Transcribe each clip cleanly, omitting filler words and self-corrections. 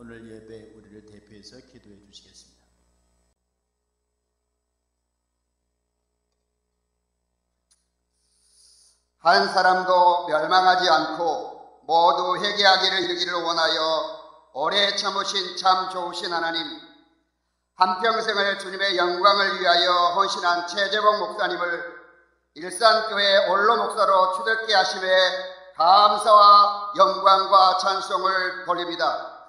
오늘 예배 우리를 대표해서 기도해 주시겠습니다. 한 사람도 멸망하지 않고 모두 회개하기를 이르기를 원하여 오래 참으신 참 좋으신 하나님, 한평생을 주님의 영광을 위하여 헌신한 최재봉 목사님을 일산교회 원로 목사로 추대케 하심에 감사와 영광과 찬송을 돌립니다.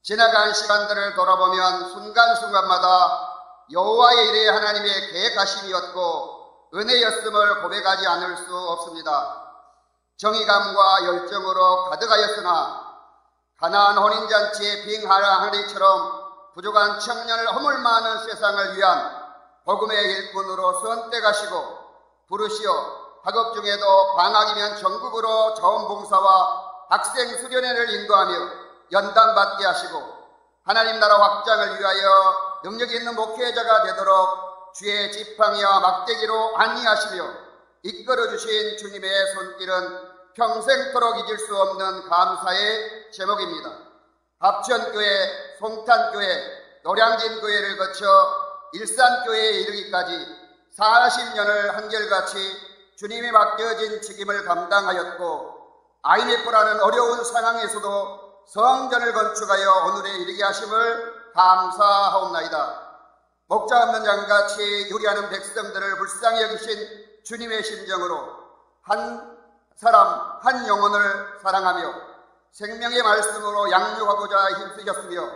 지나간 시간들을 돌아보면 순간순간마다 여호와의 일에 하나님의 계획하심이었고 은혜였음을 고백하지 않을 수 없습니다. 정의감과 열정으로 가득하였으나 가나안 혼인잔치의 빙하라하리처럼 부족한 청년을 허물만한 세상을 위한 복음의 일꾼으로 선택하시고 부르시어 학업 중에도 방학이면 전국으로 자원봉사와 학생 수련회를 인도하며 연단받게 하시고 하나님 나라 확장을 위하여 능력 있는 목회자가 되도록 주의 지팡이와 막대기로 안위하시며 이끌어주신 주님의 손길은 평생토록 잊을 수 없는 감사의 제목입니다. 합천교회, 송탄교회, 노량진교회를 거쳐 일산교회에 이르기까지 40년을 한결같이 주님이 맡겨진 책임을 감당하였고 IMF라는 어려운 상황에서도 성전을 건축하여 오늘에 이르게 하심을 감사하옵나이다. 목자 없는 양같이 요리하는 백성들을 불쌍히 여기신 주님의 심정으로 한 사람 한 영혼을 사랑하며 생명의 말씀으로 양육하고자 힘쓰셨으며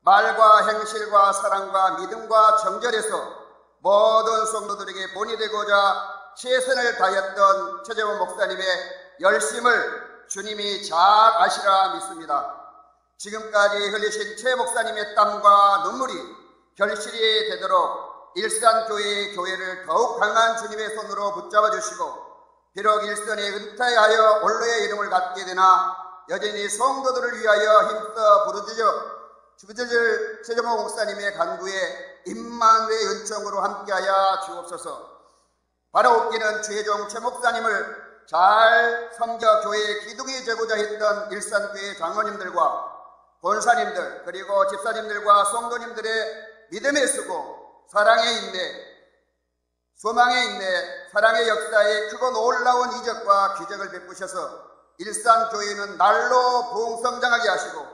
말과 행실과 사랑과 믿음과 정절에서 모든 성도들에게 본이 되고자 최선을 다했던 최재원 목사님의 열심을 주님이 잘 아시라 믿습니다. 지금까지 흘리신 최 목사님의 땀과 눈물이 결실이 되도록 일산교회의 교회를 더욱 강한 주님의 손으로 붙잡아 주시고 비록 일선에 은퇴하여 원로의 이름을 갖게 되나 여전히 성도들을 위하여 힘써 부르짖을 최재봉 목사님의 간구에 임만의 은총으로 함께하여 주옵소서. 바라옵기는 주의 종 최 목사님을 잘 섬겨 교회의 기둥이 되고자 했던 일산교회 장로님들과 권사님들 그리고 집사님들과 성도님들의 믿음에 쓰고 사랑에 인내, 소망에 인내, 사랑의 역사에 크고 놀라운 이적과 기적을 베푸셔서 일산교회는 날로 부흥성장하게 하시고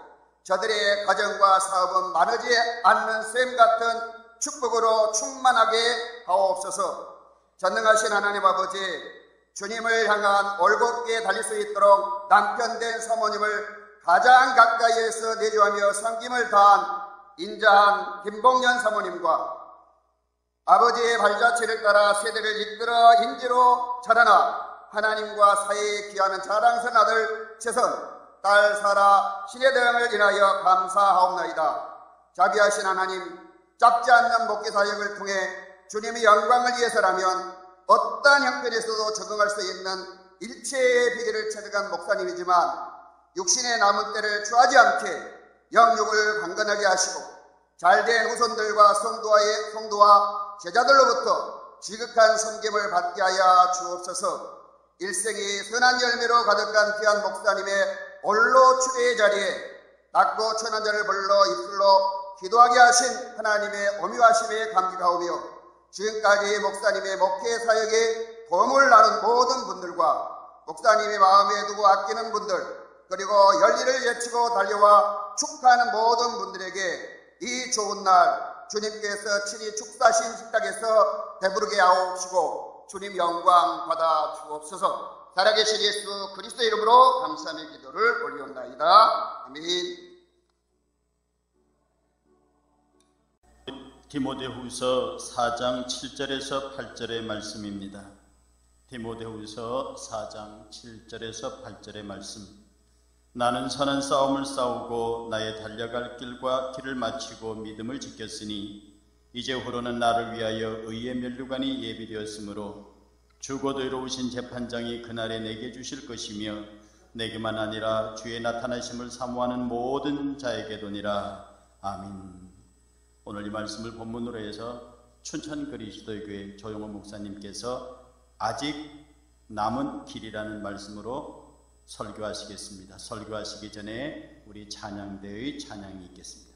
저들의 가정과 사업은 마르지 않는 샘 같은 축복으로 충만하게 하옵소서. 전능하신 하나님 아버지, 주님을 향한 올곧게 달릴 수 있도록 남편된 사모님을 가장 가까이에서 내조하며 섬김을 다한 인자한 김봉년 사모님과 아버지의 발자취를 따라 세대를 이끌어 인지로 자라나 하나님과 사이에 귀하는 자랑스러운 아들 최선, 딸 사라 신의 대응을 인하여 감사하옵나이다. 자비하신 하나님, 짧지 않는 목회 사역을 통해 주님의 영광을 위해서라면 어떠한 형편에서도 적응할 수 있는 일체의 비결을 체득한 목사님이지만 육신의 남은 때를 취하지 않게 영육을 강건하게 하시고 잘된 후손들과 성도와 제자들로부터 지극한 섬김을 받게 하여 주옵소서. 일생이 선한 열매로 가득한 귀한 목사님의 올로 추대의 자리에 낮고 천한 자를 불러 입술로 기도하게 하신 하나님의 오묘하심에 감격하오며 지금까지 목사님의 목회 사역에 도움을 나눈 모든 분들과 목사님의 마음에 두고 아끼는 분들 그리고 열리를 예치고 달려와 축하하는 모든 분들에게 이 좋은 날 주님께서 친히 축사신 식탁에서 배부르게 하옵시고 주님 영광 받아 주옵소서. 살아계신 예수 그리스도 이름으로 감사의 기도를 올리옵나이다. 아멘. 디모데후서 4장 7절에서 8절의 말씀입니다. 디모데후서 4장 7절에서 8절의 말씀. 나는 선한 싸움을 싸우고 나의 달려갈 길과 길을 마치고 믿음을 지켰으니 이제후로는 나를 위하여 의의 면류관이 예비되었으므로 주곧 의로우신 재판장이 그날에 내게 주실 것이며 내게만 아니라 주의 나타나심을 사모하는 모든 자에게도니라. 아멘. 오늘 이 말씀을 본문으로 해서 춘천 그리스도교회 조용호 목사님께서 아직 남은 길이라는 말씀으로 설교하시겠습니다. 설교하시기 전에 우리 찬양대의 찬양이 있겠습니다.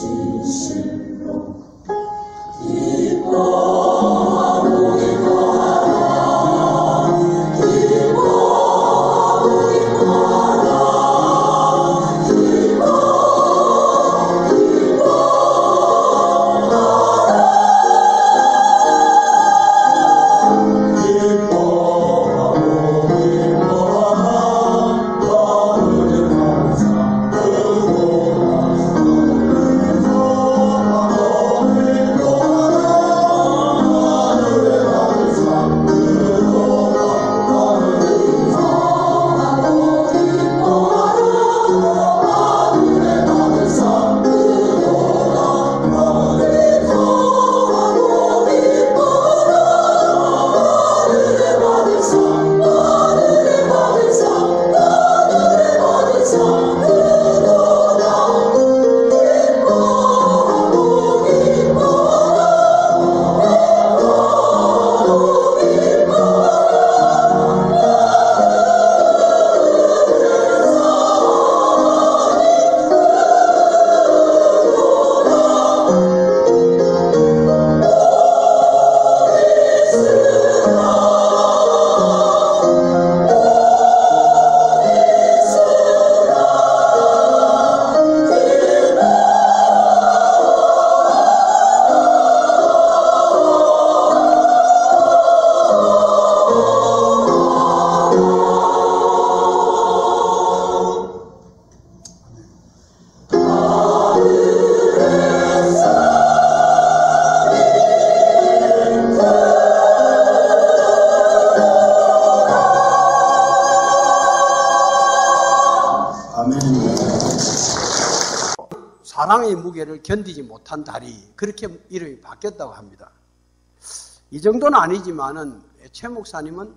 진실로 기뻐하노이다. 사랑의 무게를 견디지 못한 달이 그렇게 이름이 바뀌었다고 합니다. 이 정도는 아니지만은 최 목사님은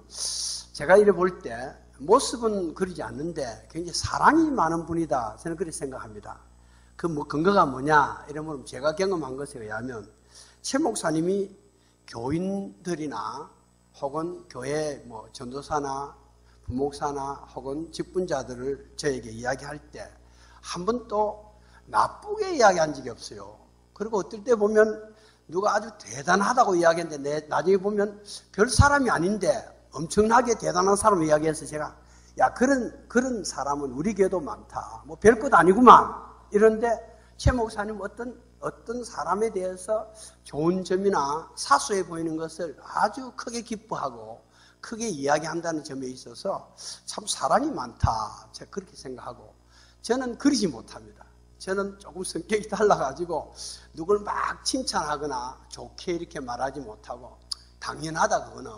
제가 이래 볼 때 모습은 그러지 않는데 굉장히 사랑이 많은 분이다. 저는 그렇게 생각합니다. 그 근거가 뭐냐 이러면 제가 경험한 것에 의하면 최 목사님이 교인들이나 혹은 교회 전도사나 부목사나 혹은 직분자들을 저에게 이야기할 때 한 번도 나쁘게 이야기한 적이 없어요. 그리고 어떨 때 보면 누가 아주 대단하다고 이야기했는데 나중에 보면 별 사람이 아닌데 엄청나게 대단한 사람을 이야기해서 제가 야 그런 사람은 우리 교회도 많다. 별것 아니구만. 이런데 최 목사님 어떤 사람에 대해서 좋은 점이나 사소해 보이는 것을 아주 크게 기뻐하고 크게 이야기한다는 점에 있어서 참 사랑이 많다. 제가 그렇게 생각하고 저는 그러지 못합니다. 저는 조금 성격이 달라가지고 누굴 막 칭찬하거나 좋게 이렇게 말하지 못하고 당연하다 그거는.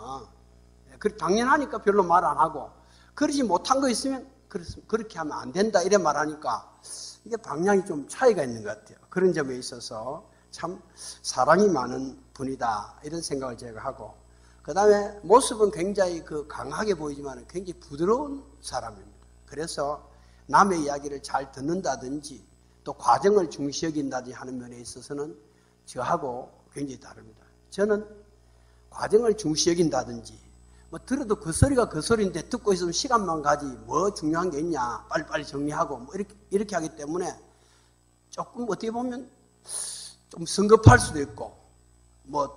당연하니까 별로 말 안 하고 그러지 못한 거 있으면 그렇게 하면 안 된다 이래 말하니까 이게 방향이 좀 차이가 있는 것 같아요. 그런 점에 있어서 참 사랑이 많은 분이다 이런 생각을 제가 하고 그 다음에 모습은 굉장히 강하게 보이지만 굉장히 부드러운 사람입니다. 그래서 남의 이야기를 잘 듣는다든지 또 과정을 중시 여긴다든지 하는 면에 있어서는 저하고 굉장히 다릅니다. 저는 과정을 중시 여긴다든지 들어도 그 소리가 그 소리인데 듣고 있으면 시간만 가지 뭐 중요한 게 있냐 빨리빨리 정리하고 이렇게 하기 때문에 조금 어떻게 보면 좀 성급할 수도 있고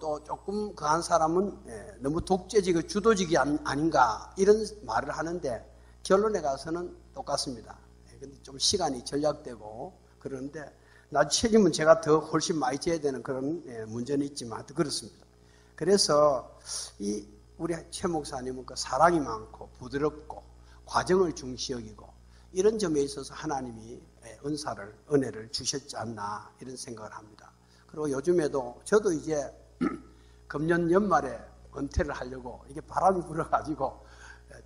또 조금 그 한 사람은 너무 독재지고 주도직이 아닌가 이런 말을 하는데 결론에 가서는 똑같습니다. 근데 좀 시간이 전략되고 그러는데 나중에 책임은 제가 더 훨씬 많이 져야 되는 그런 문제는 있지만 그렇습니다. 그래서 우리 최 목사님은 사랑이 많고 부드럽고 과정을 중시 여기고 이런 점에 있어서 하나님이 은혜를 주셨지 않나 이런 생각을 합니다. 그리고 요즘에도 저도 이제 금년 연말에 은퇴를 하려고 이게 바람이 불어가지고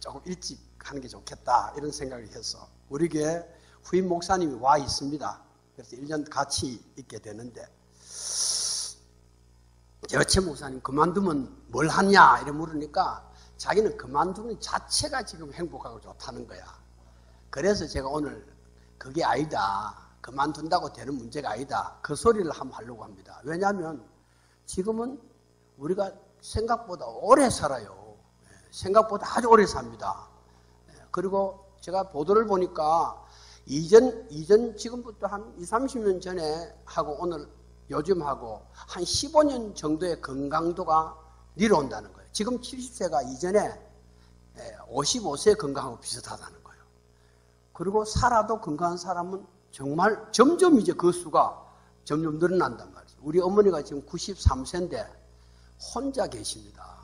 조금 일찍 하는 게 좋겠다 이런 생각을 해서 우리 교회 후임 목사님이 와 있습니다. 그래서 1년 같이 있게 되는데 제가 최 목사님 그만두면 뭘 하냐 이래 물으니까 자기는 그만두는 자체가 지금 행복하고 좋다는 거야. 그래서 제가 오늘 그게 아니다. 그만둔다고 되는 문제가 아니다. 그 소리를 한번 하려고 합니다. 왜냐하면 지금은 우리가 생각보다 오래 살아요. 생각보다 아주 오래 삽니다. 그리고 제가 보도를 보니까 이전 지금부터 한 20, 30년 전에 하고 오늘 요즘하고 한 15년 정도의 건강도가 내려온다는 거예요. 지금 70세가 이전에 55세 건강하고 비슷하다는 거예요. 그리고 살아도 건강한 사람은 정말 점점 이제 그 수가 점점 늘어난단 말이에요. 우리 어머니가 지금 93세인데 혼자 계십니다.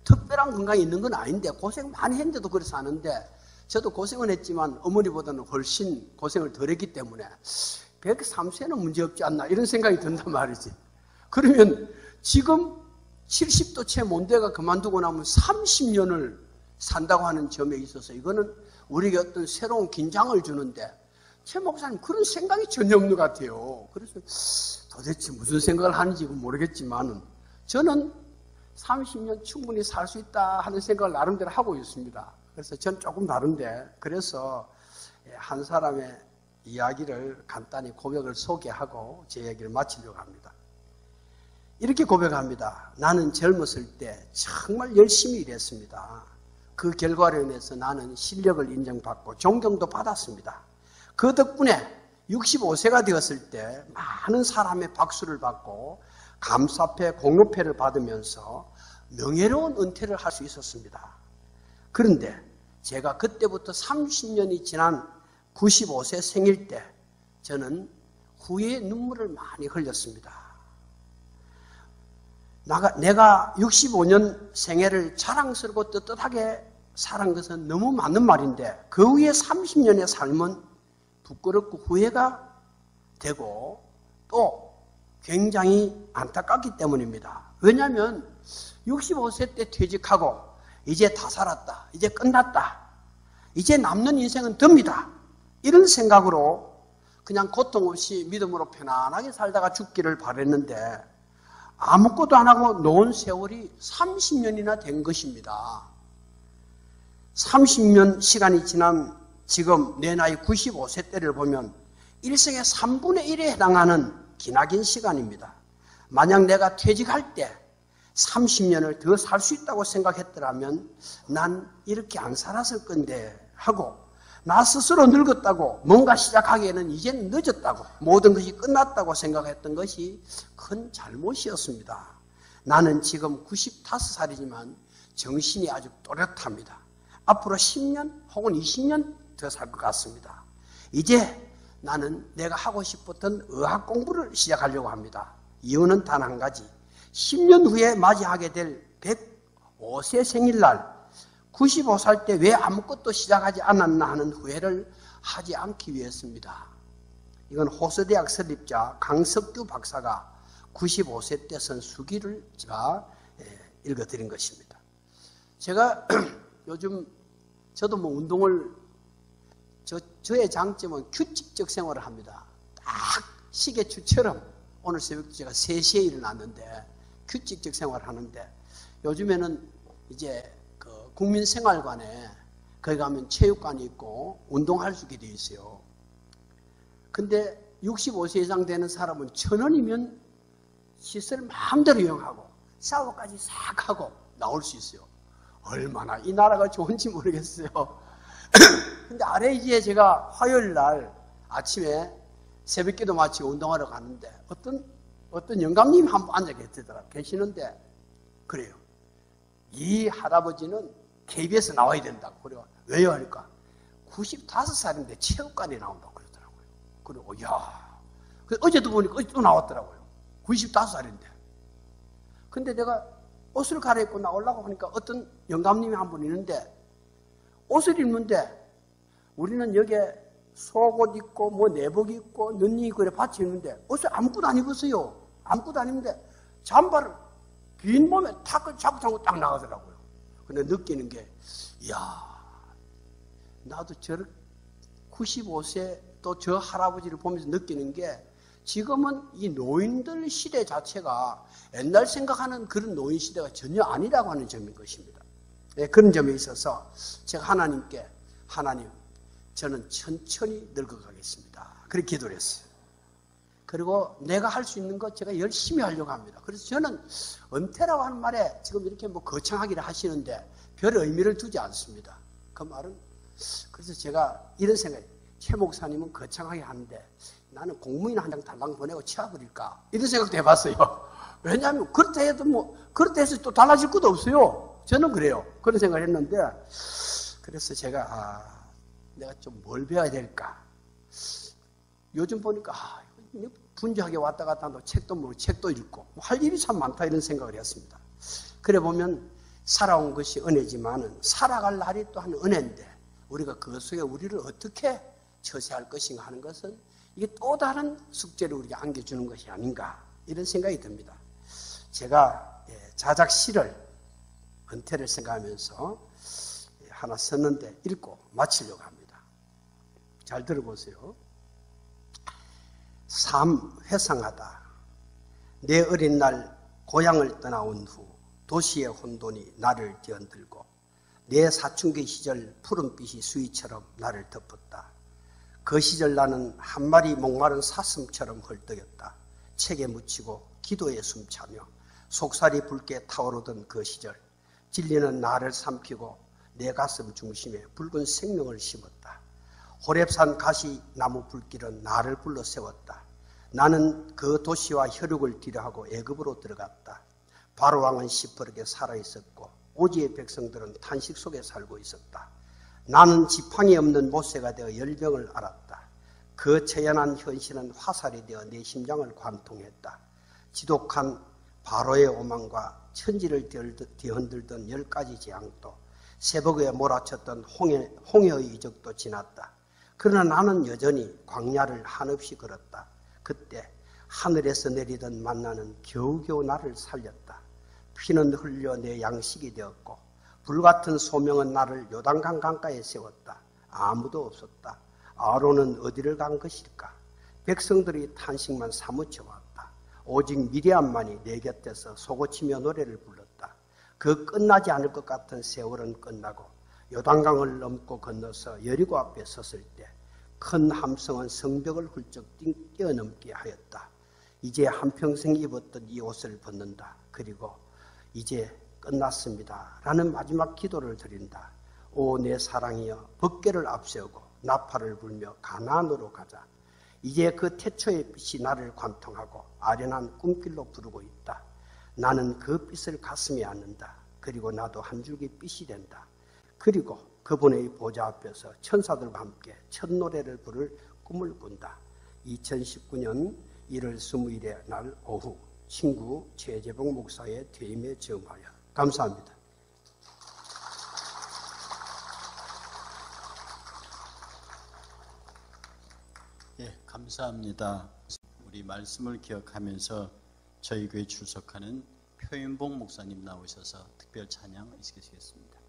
특별한 건강이 있는 건 아닌데 고생 많이 했는데도 그래서 사는데 저도 고생은 했지만 어머니보다는 훨씬 고생을 덜 했기 때문에 103세는 문제없지 않나 이런 생각이 든단 말이지. 그러면 지금 70도 채 몬데가 그만두고 나면 30년을 산다고 하는 점에 있어서 이거는 우리에게 어떤 새로운 긴장을 주는데 최 목사님 그런 생각이 전혀 없는 것 같아요. 그래서 도대체 무슨 생각을 하는지 모르겠지만 저는 30년 충분히 살 수 있다 하는 생각을 나름대로 하고 있습니다. 그래서 전 조금 다른데 그래서 한 사람의 이야기를 간단히 고백을 소개하고 제 얘기를 마치려고 합니다. 이렇게 고백합니다. 나는 젊었을 때 정말 열심히 일했습니다. 그 결과로 인해서 나는 실력을 인정받고 존경도 받았습니다. 그 덕분에 65세가 되었을 때 많은 사람의 박수를 받고 감사패, 공로패를 받으면서 명예로운 은퇴를 할 수 있었습니다. 그런데 제가 그때부터 30년이 지난 95세 생일 때 저는 후회의 눈물을 많이 흘렸습니다. 내가 65년 생애를 자랑스럽고 떳떳하게 살은 것은 너무 맞는 말인데 그 후에 30년의 삶은 부끄럽고 후회가 되고 또 굉장히 안타깝기 때문입니다. 왜냐하면 65세 때 퇴직하고 이제 다 살았다. 이제 끝났다. 이제 남는 인생은 듭니다. 이런 생각으로 그냥 고통 없이 믿음으로 편안하게 살다가 죽기를 바랬는데 아무것도 안 하고 놓은 세월이 30년이나 된 것입니다. 30년 시간이 지난 지금 내 나이 95세 때를 보면 일생의 3분의 1에 해당하는 기나긴 시간입니다. 만약 내가 퇴직할 때 30년을 더 살 수 있다고 생각했더라면 난 이렇게 안 살았을 건데 하고 나 스스로 늙었다고 뭔가 시작하기에는 이젠 늦었다고 모든 것이 끝났다고 생각했던 것이 큰 잘못이었습니다. 나는 지금 95살이지만 정신이 아주 또렷합니다. 앞으로 10년 혹은 20년 더 살 것 같습니다. 이제 나는 내가 하고 싶었던 의학 공부를 시작하려고 합니다. 이유는 단 한 가지. 10년 후에 맞이하게 될 105세 생일날 95살 때 왜 아무것도 시작하지 않았나 하는 후회를 하지 않기 위해서입니다. 이건 호서대학 설립자 강석규 박사가 95세 때 쓴 수기를 제가 읽어드린 것입니다. 제가 요즘 저도 뭐 운동을 저의 장점은 규칙적 생활을 합니다. 딱 시계추처럼 오늘 새벽도 제가 3시에 일어났는데 규칙적 생활을 하는데 요즘에는 이제 그 국민생활관에 거기 가면 체육관이 있고 운동할 수 있게 되어 있어요. 근데 65세 이상 되는 사람은 1,000원이면 시설 마음대로 이용하고 샤워까지 싹 하고 나올 수 있어요. 얼마나 이 나라가 좋은지 모르겠어요. 근데 아래지에 제가 화요일 날 아침에 새벽기도 마치고 운동하러 가는데 어떤 영감님 한 분 앉아 계시는데 그래요. 이 할아버지는 KBS 나와야 된다고. 그래요. 왜요? 하니까 95살인데 체육관에 나온다고 그러더라고요. 그리고 어제도 보니까 어제 또 나왔더라고요. 95살인데. 근데 내가 옷을 갈아입고 나오려고 하니까 어떤 영감님이 한 분 있는데 옷을 입는데 우리는 여기에 속옷 입고 뭐 내복 입고 눈이 입고 이렇게 받쳐 입는데 옷을 아무것도 안 입었어요. 아무것도 안 입는데 잠바를 빈 몸에 탁을 잡고 딱 나가더라고요. 근데 느끼는 게 나도 저렇게 95세 또 저 할아버지를 보면서 느끼는 게 지금은 이 노인들 시대 자체가 옛날 생각하는 그런 노인 시대가 전혀 아니라고 하는 점인 것입니다. 네, 그런 점에 있어서 제가 하나님께 하나님 저는 천천히 늙어가겠습니다. 그렇게 기도를 했어요. 그리고 내가 할 수 있는 것 제가 열심히 하려고 합니다. 그래서 저는 은퇴라고 하는 말에 지금 이렇게 뭐 거창하기를 하시는데 별 의미를 두지 않습니다. 그 말은 그래서 제가 이런 생각이에요. 최 목사님은 거창하게 하는데 나는 공무인 한 장 달랑 보내고 치워버릴까 이런 생각도 해봤어요. 왜냐하면 그렇다 해서 또 달라질 것도 없어요. 저는 그래요. 그런 생각을 했는데 그래서 제가 내가 좀 뭘 배워야 될까? 요즘 보니까 분주하게 왔다 갔다 한다고 책도 모르고 책도 읽고 할 일이 참 많다 이런 생각을 했습니다. 그래 보면 살아온 것이 은혜지만은 살아갈 날이 또한 은혜인데 우리가 그 속에 우리를 어떻게 처세할 것인가 하는 것은 이게 또 다른 숙제를 우리에게 안겨주는 것이 아닌가 이런 생각이 듭니다. 제가 자작시를 은퇴를 생각하면서 하나 썼는데 읽고 마치려고 합니다. 잘 들어보세요. 삶 회상하다. 내 어린 날 고향을 떠나온 후 도시의 혼돈이 나를 뒤흔들고 내 사춘기 시절 푸른빛이 수위처럼 나를 덮었다. 그 시절 나는 한 마리 목마른 사슴처럼 헐떡였다. 책에 묻히고 기도에 숨차며 속살이 붉게 타오르던 그 시절 진리는 나를 삼키고 내 가슴 중심에 붉은 생명을 심었다. 호렙산 가시나무 불길은 나를 불러 세웠다. 나는 그 도시와 혈육을 뒤로하고 애굽으로 들어갔다. 바로왕은 시퍼렇게 살아있었고 오지의 백성들은 탄식 속에 살고 있었다. 나는 지팡이 없는 모세가 되어 열병을 앓았다. 그 처연한 현실은 화살이 되어 내 심장을 관통했다. 지독한 바로의 오만과 천지를 뒤흔들던 10가지 재앙도 세복에 몰아쳤던 홍해의 이적도 지났다. 그러나 나는 여전히 광야를 한없이 걸었다. 그때 하늘에서 내리던 만나는 겨우겨우 나를 살렸다. 피는 흘려 내 양식이 되었고 불같은 소명은 나를 요단강 강가에 세웠다. 아무도 없었다. 아론은 어디를 간 것일까? 백성들이 탄식만 사무쳐 왔다. 오직 미리암만이 내 곁에서 소고치며 노래를 불렀다. 그 끝나지 않을 것 같은 세월은 끝나고 요단강을 넘고 건너서 여리고 앞에 섰을 때 큰 함성은 성벽을 훌쩍 뛰어넘게 하였다. 이제 한평생 입었던 이 옷을 벗는다. 그리고 이제 끝났습니다. 라는 마지막 기도를 드린다. 오 내 사랑이여 법궤를 앞세우고 나팔을 불며 가나안으로 가자. 이제 그 태초의 빛이 나를 관통하고 아련한 꿈길로 부르고 있다. 나는 그 빛을 가슴에 안는다. 그리고 나도 한 줄기 빛이 된다. 그리고 그분의 보좌 앞에서 천사들과 함께 첫 노래를 부를 꿈을 꾼다. 2019년 1월 20일의 날 오후 친구 최재봉 목사의 퇴임에 즈음하여 감사합니다. 예, 감사합니다. 우리 말씀을 기억하면서 저희 교회 출석하는 표윤봉 목사님 나오셔서 특별 찬양 있으시겠습니다.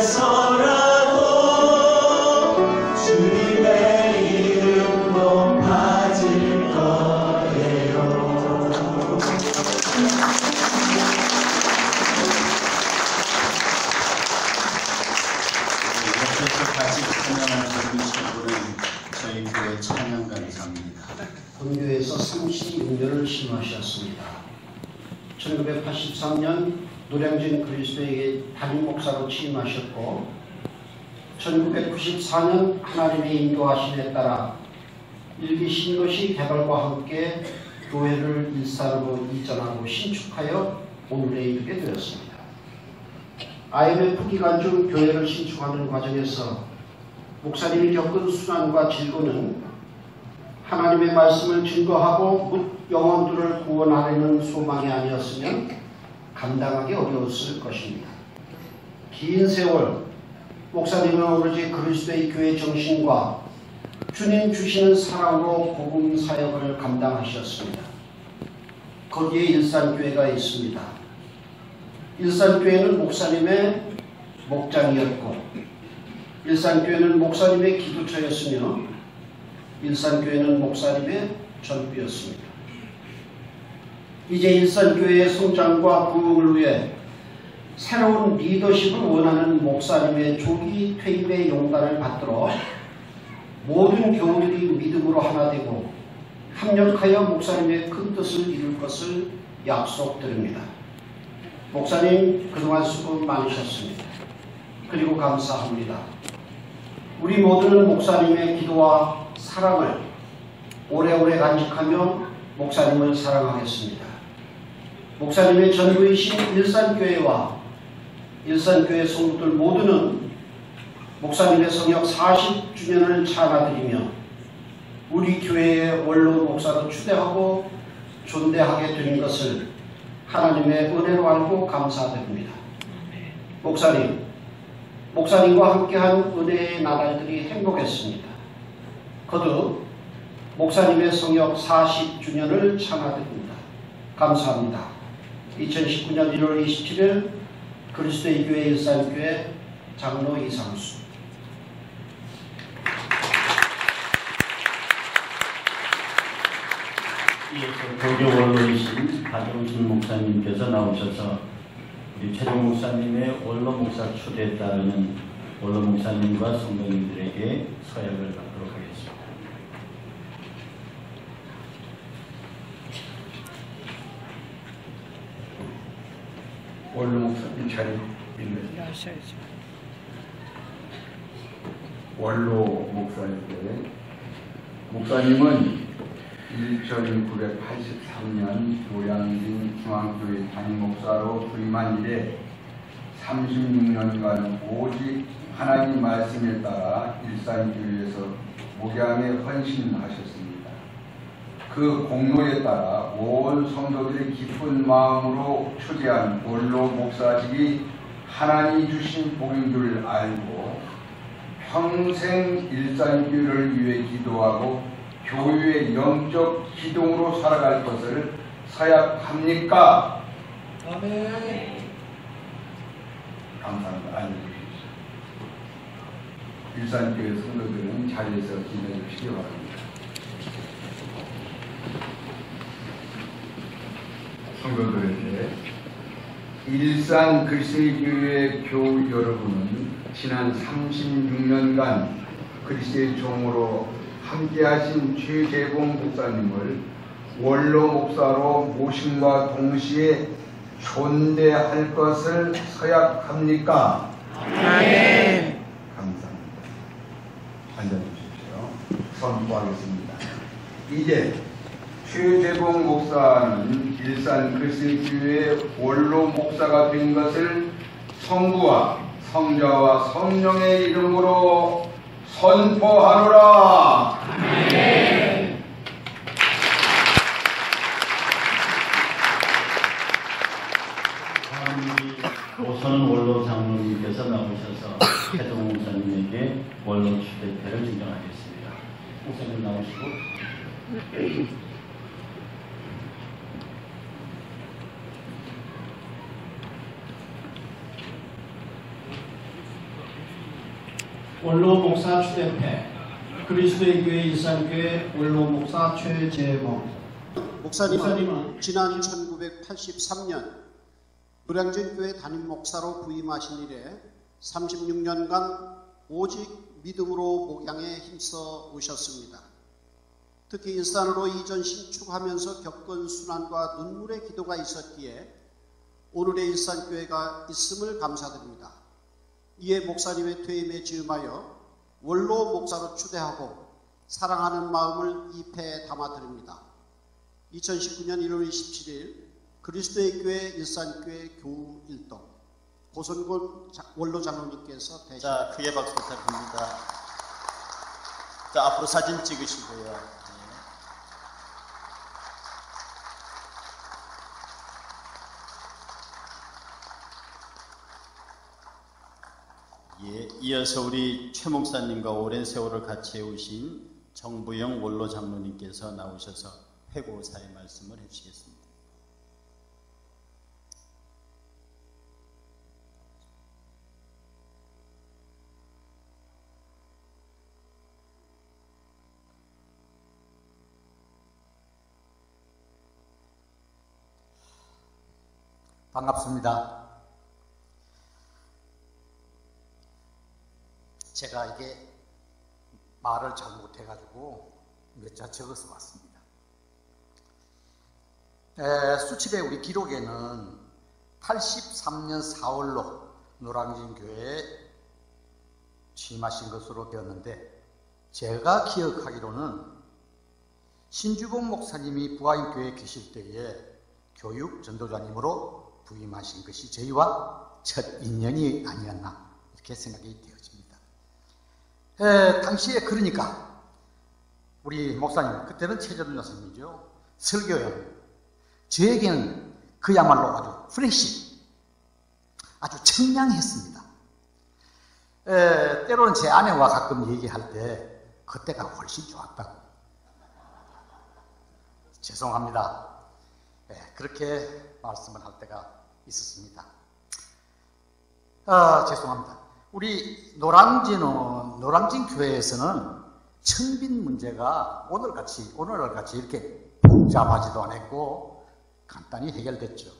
어디에서라도 주님 1993년 노량진 그리스도의 담임 목사로 취임하셨고 1994년 하나님의 인도하심에 따라 일기 신도시 개발과 함께 교회를 일산으로 이전하고 신축하여 오늘에 이르게 되었습니다. IMF 기간 중 교회를 신축하는 과정에서 목사님이 겪은 수난과 질고는 하나님의 말씀을 증거하고 묻 영혼들을 구원하려는 소망이 아니었으면 감당하기 어려웠을 것입니다. 긴 세월 목사님은 오로지 그리스도의 교회 정신과 주님 주시는 사랑으로 복음 사역을 감당하셨습니다. 거기에 일산교회가 있습니다. 일산교회는 목사님의 목장이었고 일산교회는 목사님의 기도처였으며 일산교회는 목사님의 전부였습니다. 이제 일산교회의 성장과 부흥을 위해 새로운 리더십을 원하는 목사님의 조기 퇴임의 용단을 받들어 모든 교우들이 믿음으로 하나 되고 합력하여 목사님의 큰 뜻을 이룰 것을 약속드립니다. 목사님 그동안 수고 많으셨습니다. 그리고 감사합니다. 우리 모두는 목사님의 기도와 사랑을 오래오래 간직하며 목사님을 사랑하겠습니다. 목사님의 전부이신 일산교회와 일산교회 성도들 모두는 목사님의 성역 40주년을 찬양드리며 우리 교회의 원로 목사로 추대하고 존대하게 된 것을 하나님의 은혜로 알고 감사드립니다. 목사님과 함께한 은혜의 나날들이 행복했습니다. 거듭 목사님의 성역 40주년을 찬양드립니다. 감사합니다. 2019년 1월 27일 그리스도의 교회 일산교회 장로 이상수. 이어서 도교 원로이신 박용신 목사님께서 나오셔서 우리 최종 목사님의 원로 목사 초대에 따르는 원로 목사님과 성도님들에게 서약을 받도록 하겠습니다. 원로 목사님 자리 있는 원로 목사님은 1983년 노량진 중앙교회 담임 목사로 부임한 이래 36년간 오직 하나님 말씀에 따라 일산교회에서 목양에 헌신하셨습니다. 그 공로에 따라 온 성도들의 기쁜 마음으로 초대한 원로 목사직이 하나님이 주신 복인 줄 알고 평생 일산교회를 위해 기도하고 교회의 영적 기둥으로 살아갈 것을 서약합니까? 아멘. 감사합니다. 알려주십시오. 일산교회 성도들은 자리에서 기도해 주시기 바랍니다. 성도들에게 일산 그리스도의 교회 교우 여러분은 지난 36년간 그리스도의 종으로 함께하신 최재봉 목사님을 원로 목사로 모심과 동시에 존대할 것을 서약합니까? 네. 감사합니다. 앉아주십시오. 선포하겠습니다. 이제 최재봉 목사는 일산 그리스도의 교회의 원로 목사가 된 것을 성부와 성자와 성령의 이름으로 선포하노라. 아멘. 오선 원로 장로님께서 나오셔서 최종 목사님에게 원로 추대패를 증정하겠습니다. 목사님 나오시고. 원로 목사 추대패 그리스도의 교회 일산교회 원로 목사 최재봉. 목사님은 지난 1983년 노량진 교회 담임 목사로 부임하신 이래 36년간 오직 믿음으로 목양에 힘써 오셨습니다. 특히 일산으로 이전 신축하면서 겪은 순환과 눈물의 기도가 있었기에 오늘의 일산교회가 있음을 감사드립니다. 이에 목사님의 퇴임에 즈음하여 원로 목사로 추대하고 사랑하는 마음을 입회에 담아드립니다. 2019년 1월 27일 그리스도의 교회 일산교회 교우 일동 고선곤 원로 장로님께서 대신. 자, 크게 박수 부탁드립니다. 자, 앞으로 사진 찍으시고요. 예, 이어서 우리 최 목사님과 오랜 세월을 같이 해오신 정부영 원로 장로님께서 나오셔서 회고사의 말씀을 해주시겠습니다. 반갑습니다. 제가 이게 말을 잘 못해가지고 몇 자 적어서 왔습니다. 수첩의 우리 기록에는 83년 4월로 노량진 교회에 취임하신 것으로 되었는데, 제가 기억하기로는 신주범 목사님이 부하인교회에 계실 때에 교육 전도자님으로 부임하신 것이 저희와 첫 인연이 아니었나 이렇게 생각이 되어집니다. 당시에 그러니까 우리 목사님, 그때는 최재돈 교수님이죠, 설교연, 저에게는 그야말로 아주 프레시, 아주 청량했습니다. 때로는 제 아내와 가끔 얘기할 때 그때가 훨씬 좋았다고. 죄송합니다. 그렇게 말씀을 할 때가 있었습니다. 죄송합니다. 우리 노량진 교회에서는 청빈 문제가 오늘같이 이렇게 복잡하지도 않았고 간단히 해결됐죠.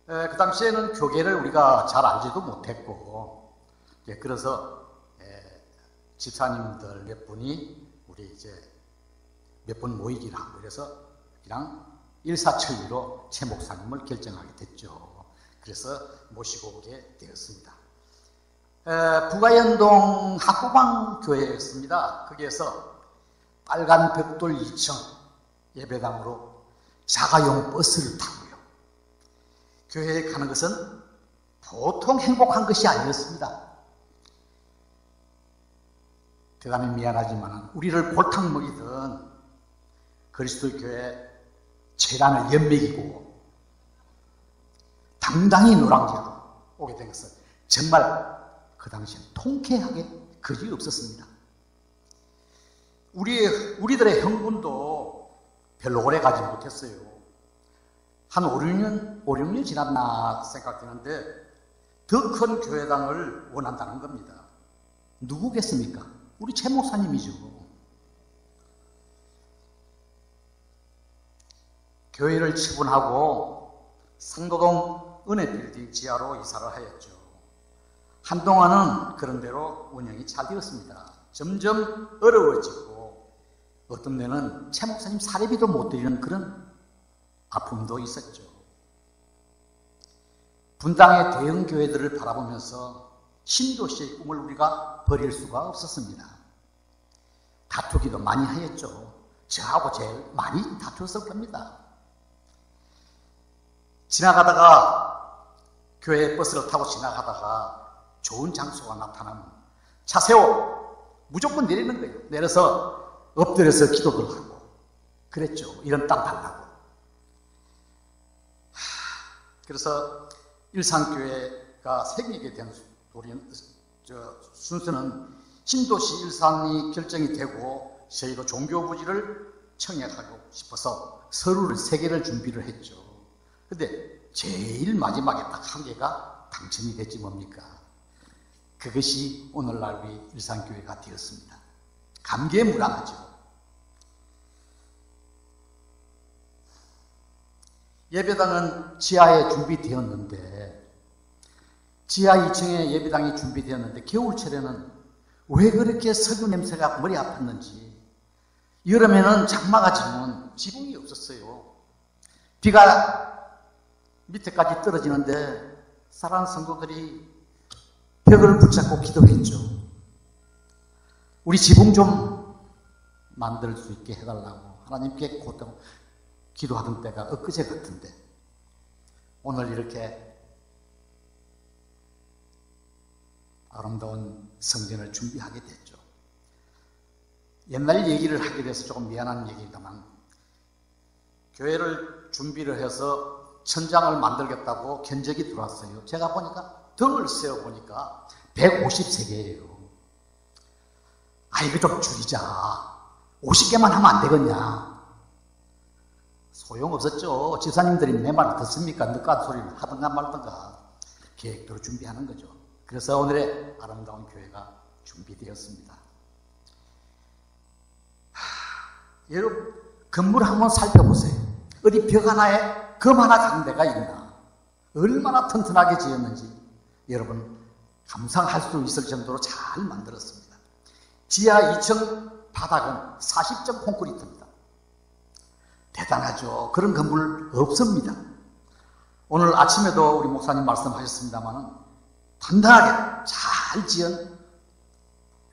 그 당시에는 교계를 우리가 잘 알지도 못했고, 그래서 집사님들 몇 분이 우리 이제 몇 분 모이기로 하고, 그래서 그냥 일사천리로 최 목사님을 결정하게 됐죠. 그래서 모시고 오게 되었습니다. 부가연동 학구방 교회였습니다. 거기에서 빨간 벽돌 2층 예배당으로 자가용 버스를 타고요, 교회에 가는 것은 보통 행복한 것이 아니었습니다. 대단히 미안하지만 우리를 골탕 먹이던 그리스도 교회 재단을 연맥이고 당당히 노량진으로 오게 된 것은 정말 그 당시엔 통쾌하게 그지 없었습니다. 우리들의 형군도 별로 오래 가지 못했어요. 한 5, 6년 지났나 생각되는데 더 큰 교회당을 원한다는 겁니다. 누구겠습니까? 우리 최 목사님이죠. 교회를 처분하고 상도동 은혜빌딩 지하로 이사를 하였죠. 한동안은 그런 대로 운영이 잘 되었습니다. 점점 어려워지고 어떤 데는 최 목사님 사례비도 못 드리는 그런 아픔도 있었죠. 분당의 대형 교회들을 바라보면서 신도시의 꿈을 우리가 버릴 수가 없었습니다. 다투기도 많이 하였죠. 저하고 제일 많이 다투었을 겁니다. 교회 버스를 타고 지나가다가 좋은 장소가 나타나면 차 세워! 무조건 내리는 거예요. 내려서 엎드려서 기도를 하고 그랬죠. 이런 땅 달라고. 그래서 일산교회가 생기게 된 순서는 신도시 일산이 결정이 되고 저희도 종교부지를 청약하고 싶어서 서류를 3개를 준비를 했죠. 근데 제일 마지막에 딱 1개가 당첨이 됐지 뭡니까? 그것이 오늘날 우리 일산교회가 되었습니다. 감개무량하죠. 예배당은 지하에 준비되었는데, 지하 2층에 예배당이 준비되었는데 겨울철에는 왜 그렇게 석유 냄새가 머리 아팠는지, 여름에는 장마가 지면 지붕이 없었어요. 비가 밑에까지 떨어지는데 사랑하는 성도들이 벽을 붙잡고 기도했죠. 우리 지붕 좀 만들 수 있게 해달라고 하나님께 기도하던 때가 엊그제 같은데 오늘 이렇게 아름다운 성전을 준비하게 됐죠. 옛날 얘기를 하게 돼서 조금 미안한 얘기입니다만 교회를 준비를 해서 천장을 만들겠다고 견적이 들어왔어요. 제가 보니까 등을 세어보니까 150세개예요. 아, 이거 좀 줄이자. 50개만 하면 안 되겠냐. 소용없었죠. 집사님들이 내 말을 듣습니까? 늦가는 소리를 하든가 말든가 계획대로 준비하는 거죠. 그래서 오늘의 아름다운 교회가 준비되었습니다. 여러분, 건물 한번 살펴보세요. 어디 벽 하나에 검 하나 간 데가 있나? 얼마나 튼튼하게 지었는지 여러분 감상할 수 있을 정도로 잘 만들었습니다. 지하 2층 바닥은 40점 콘크리트입니다. 대단하죠. 그런 건물 없습니다. 오늘 아침에도 우리 목사님 말씀하셨습니다만 단단하게 잘 지은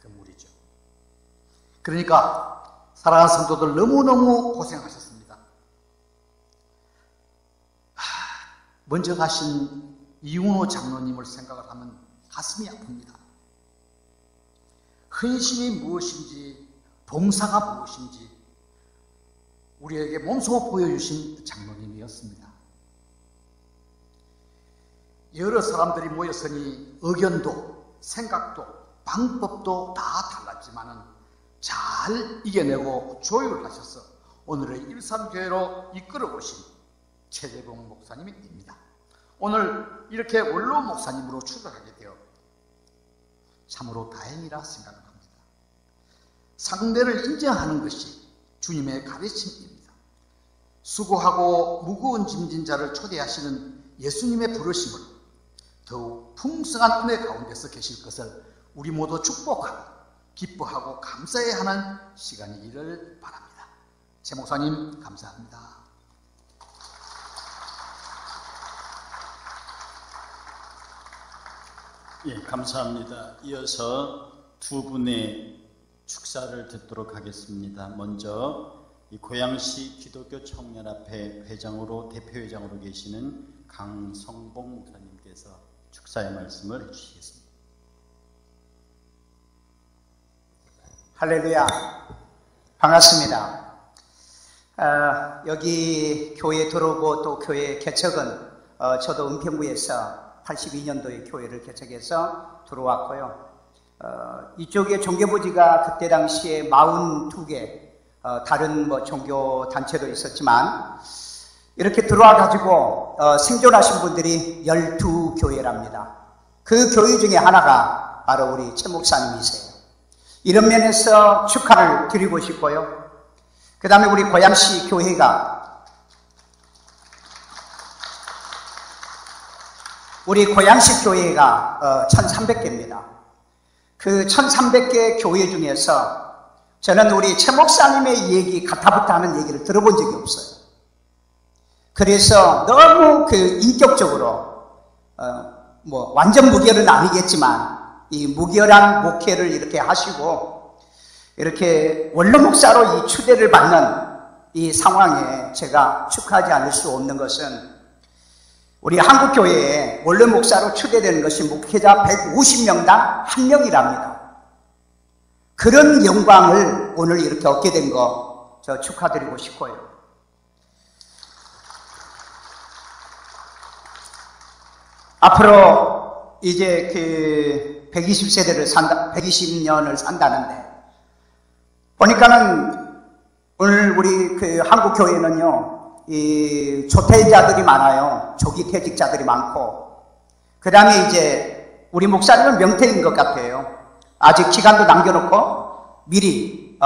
건물이죠. 그러니까 사랑하는 성도들 너무너무 고생하셨습니다. 먼저 가신 이윤호 장로님을 생각을 하면 가슴이 아픕니다. 헌신이 무엇인지, 봉사가 무엇인지 우리에게 몸소 보여주신 장로님이었습니다. 여러 사람들이 모였으니 의견도 생각도 방법도 다 달랐지만은 잘 이겨내고 조율하셔서 오늘의 일산교회로 이끌어 오신 최재봉 목사님입니다. 오늘 이렇게 원로 목사님으로 출발하게 되어 참으로 다행이라 생각합니다. 상대를 인정하는 것이 주님의 가르침입니다. 수고하고 무거운 짐진 자를 초대하시는 예수님의 부르심을 더욱 풍성한 은혜 가운데서 계실 것을 우리 모두 축복하고 기뻐하고 감사해야 하는 시간이기를 바랍니다. 최 목사님 감사합니다. 예, 감사합니다. 이어서 두 분의 축사를 듣도록 하겠습니다. 먼저 이 고양시 기독교 청년합회 회장으로 대표회장으로 계시는 강성봉 목사님께서 축사의 말씀을 해주시겠습니다. 할렐루야, 반갑습니다. 여기 교회 들어오고 또 교회 개척은 저도 은평구에서 82년도에 교회를 개척해서 들어왔고요. 이쪽에 종교부지가 그때 당시에 42개 다른 종교 단체도 있었지만 이렇게 들어와 가지고 생존하신 분들이 12교회랍니다. 그 교회 중에 하나가 바로 우리 최 목사님이세요. 이런 면에서 축하를 드리고 싶고요. 그 다음에 우리 고양시 교회가 1300개입니다. 그 1300개 교회 중에서 저는 우리 최 목사님의 얘기 가타부타 하는 얘기를 들어본 적이 없어요. 그래서 너무 인격적으로 완전 무결은 아니겠지만 이 무결한 목회를 이렇게 하시고 이렇게 원로 목사로 이 추대를 받는 이 상황에 제가 축하하지 않을 수 없는 것은 우리 한국교회에 원로 목사로 추대되는 것이 목회자 150명당 1명이랍니다. 그런 영광을 오늘 이렇게 얻게 된 거 저 축하드리고 싶고요. 앞으로 이제 120년을 산다는데 보니까는 오늘 우리 한국교회는요 이 조퇴자들이 많아요. 조기 퇴직자들이 많고 그 다음에 이제 우리 목사님은 명퇴인 것 같아요. 아직 기간도 남겨놓고 미리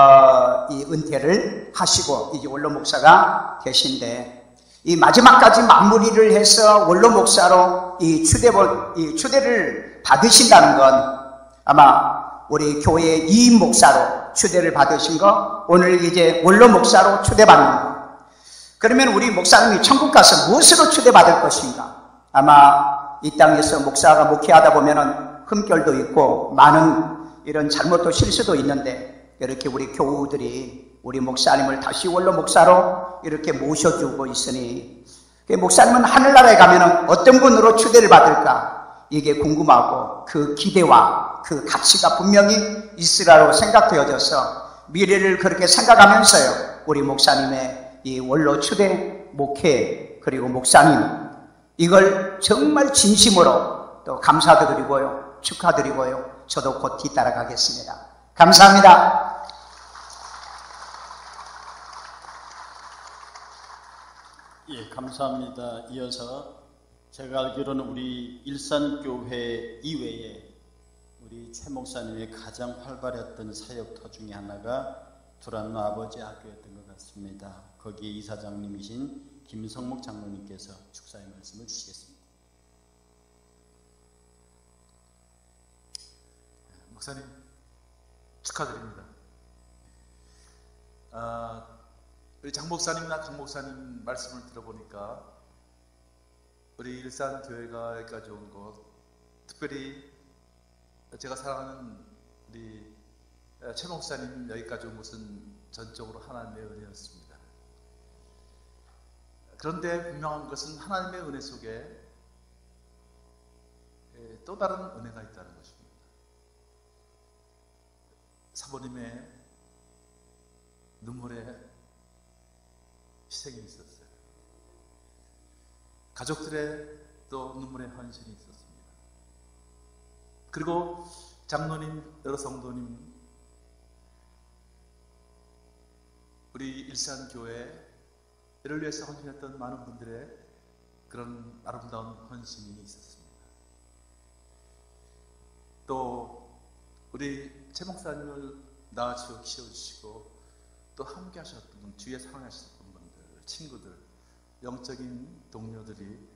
이 은퇴를 하시고 이제 원로 목사가 계신데 이 마지막까지 마무리를 해서 원로 목사로 이 추대를 받으신다는 건 아마 우리 교회의 이임 목사로 추대를 받으신 거 오늘 이제 원로 목사로 추대받는 거 그러면 우리 목사님이 천국 가서 무엇으로 초대받을 것인가? 아마 이 땅에서 목사가 목회하다 보면은 흠결도 있고 많은 이런 잘못도 실수도 있는데, 이렇게 우리 교우들이 우리 목사님을 다시 원로 목사로 이렇게 모셔주고 있으니, 목사님은 하늘나라에 가면은 어떤 분으로 초대를 받을까? 이게 궁금하고 그 기대와 그 가치가 분명히 있으라고 생각되어져서 미래를 그렇게 생각하면서요, 우리 목사님의 이 원로 초대 목회 그리고 목사님, 이걸 정말 진심으로 또 감사도 드리고요, 축하드리고요, 저도 곧 뒤따라가겠습니다. 감사합니다. 예, 감사합니다. 이어서 제가 알기로는 우리 일산교회 이외에 우리 최 목사님의 가장 활발했던 사역터 중에 하나가 두란노 아버지 학교였던 것 같습니다. 거기에 이사장님이신 김성목 장로님께서 축사의 말씀을 주시겠습니다. 목사님 축하드립니다. 우리 장 목사님이나 강 목사님 말씀을 들어보니까 우리 일산교회가 여기까지 온 것, 특별히 제가 사랑하는 우리 최 목사님 여기까지 온 것은 전적으로 하나님의 은혜였습니다. 그런데 분명한 것은 하나님의 은혜 속에 또 다른 은혜가 있다는 것입니다. 사모님의 눈물에 희생이 있었어요. 가족들의 또 눈물의 헌신이 있었습니다. 그리고 장로님, 여러 성도님, 우리 일산교회를 위해서 헌신했던 많은 분들의 그런 아름다운 헌신이 있었습니다. 또 우리 최 목사님을 낳아주시고 키워주시고 또 함께 하셨던 분, 주위에 사랑하셨던 분들, 친구들, 영적인 동료들이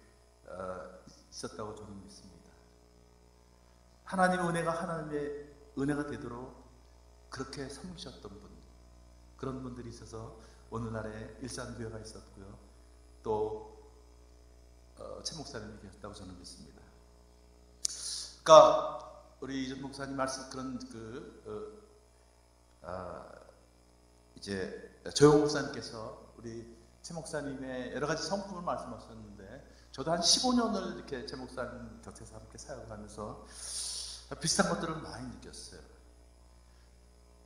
있었다고 저는 믿습니다. 하나님의 은혜가 하나님의 은혜가 되도록 그렇게 섬기셨던 분, 그런 분들이 있어서 오늘날에 일산교회가 있었고요, 또 최 목사님이 계셨다고 저는 믿습니다. 그러니까 우리 이전 목사님 말씀 그런 이제 조용 목사님께서 우리 최 목사님의 여러 가지 성품을 말씀하셨는데, 저도 한 15년을 이렇게 최 목사님 곁에서 함께 사역을 하면서 비슷한 것들을 많이 느꼈어요.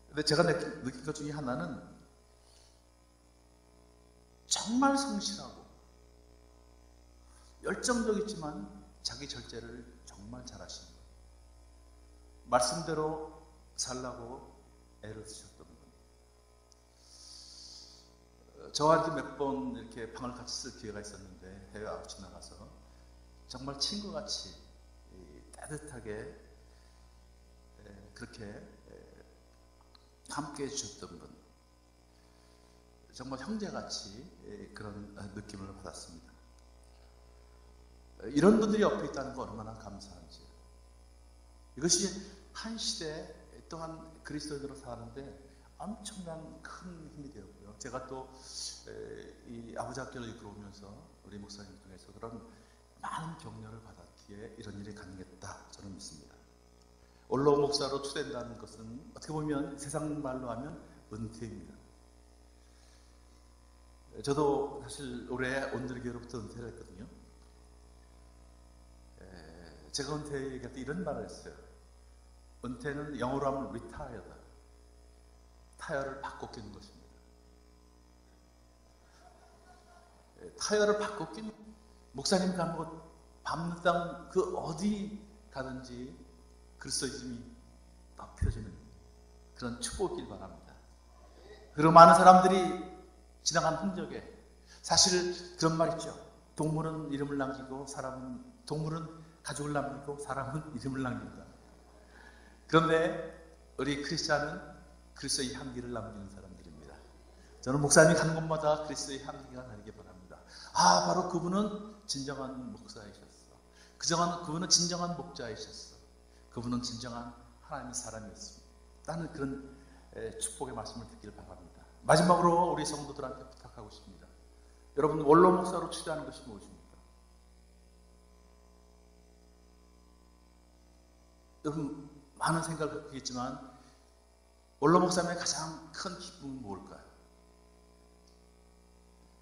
근데 제가 느낀 것 중에 하나는 정말 성실하고 열정적이지만 자기 절제를 정말 잘하시는 거예요. 말씀대로 살라고 애를 쓰셨던 분. 저와 이렇게 몇 번 이렇게 방을 같이 쓸 기회가 있었는데, 해외 아웃이 나가서 정말 친구같이 따뜻하게 그렇게 함께 해주셨던 분, 정말 형제같이 그런 느낌을 받았습니다. 이런 분들이 옆에 있다는 거 얼마나 감사한지. 이것이 한 시대 또한 그리스도인으로 사는데 엄청난 큰 힘이 되었고요. 제가 또 이 아버지 학교를 이끌어오면서 우리 목사님 통해서 그런 많은 격려를 받았기에 이런 일이 가능했다, 저는 믿습니다. 원로 목사로 초대된다는 것은 어떻게 보면 세상 말로 하면 은퇴입니다. 저도 사실 올해 온누리교회로부터 은퇴를 했거든요. 제가 은퇴 얘기할 때 이런 말을 했어요. 은퇴는 영어로 하면 retire다. 타이어를 바꿔 끼는 것입니다. 타이어를 바꿔 끼는, 목사님 가는 곳, 밤늦당 그 어디 가든지 그리스도이즘이 덮여지는 그런 축복이길 바랍니다. 그리고 많은 사람들이 지나간 흔적에, 사실 그런 말 있죠. 동물은 이름을 남기고 동물은 가족을 남기고 사람은 이름을 남긴다. 그런데 우리 크리스찬은 그리스도의 향기를 남기는 사람들입니다. 저는 목사님이 가는 곳마다 그리스도의 향기가 나게 바랍니다. 아, 바로 그분은 진정한 목사이셨어. 그분은 진정한 목자이셨어. 그분은 진정한 하나님의 사람이었습니다. 나는 그런 축복의 말씀을 듣기를 바랍니다. 마지막으로 우리 성도들한테 부탁하고 싶습니다. 여러분, 원로 목사로 추대하는 것이 무엇입니까? 여러분, 많은 생각을 갖고 있겠지만 원로 목사님의 가장 큰 기쁨은 뭘까요?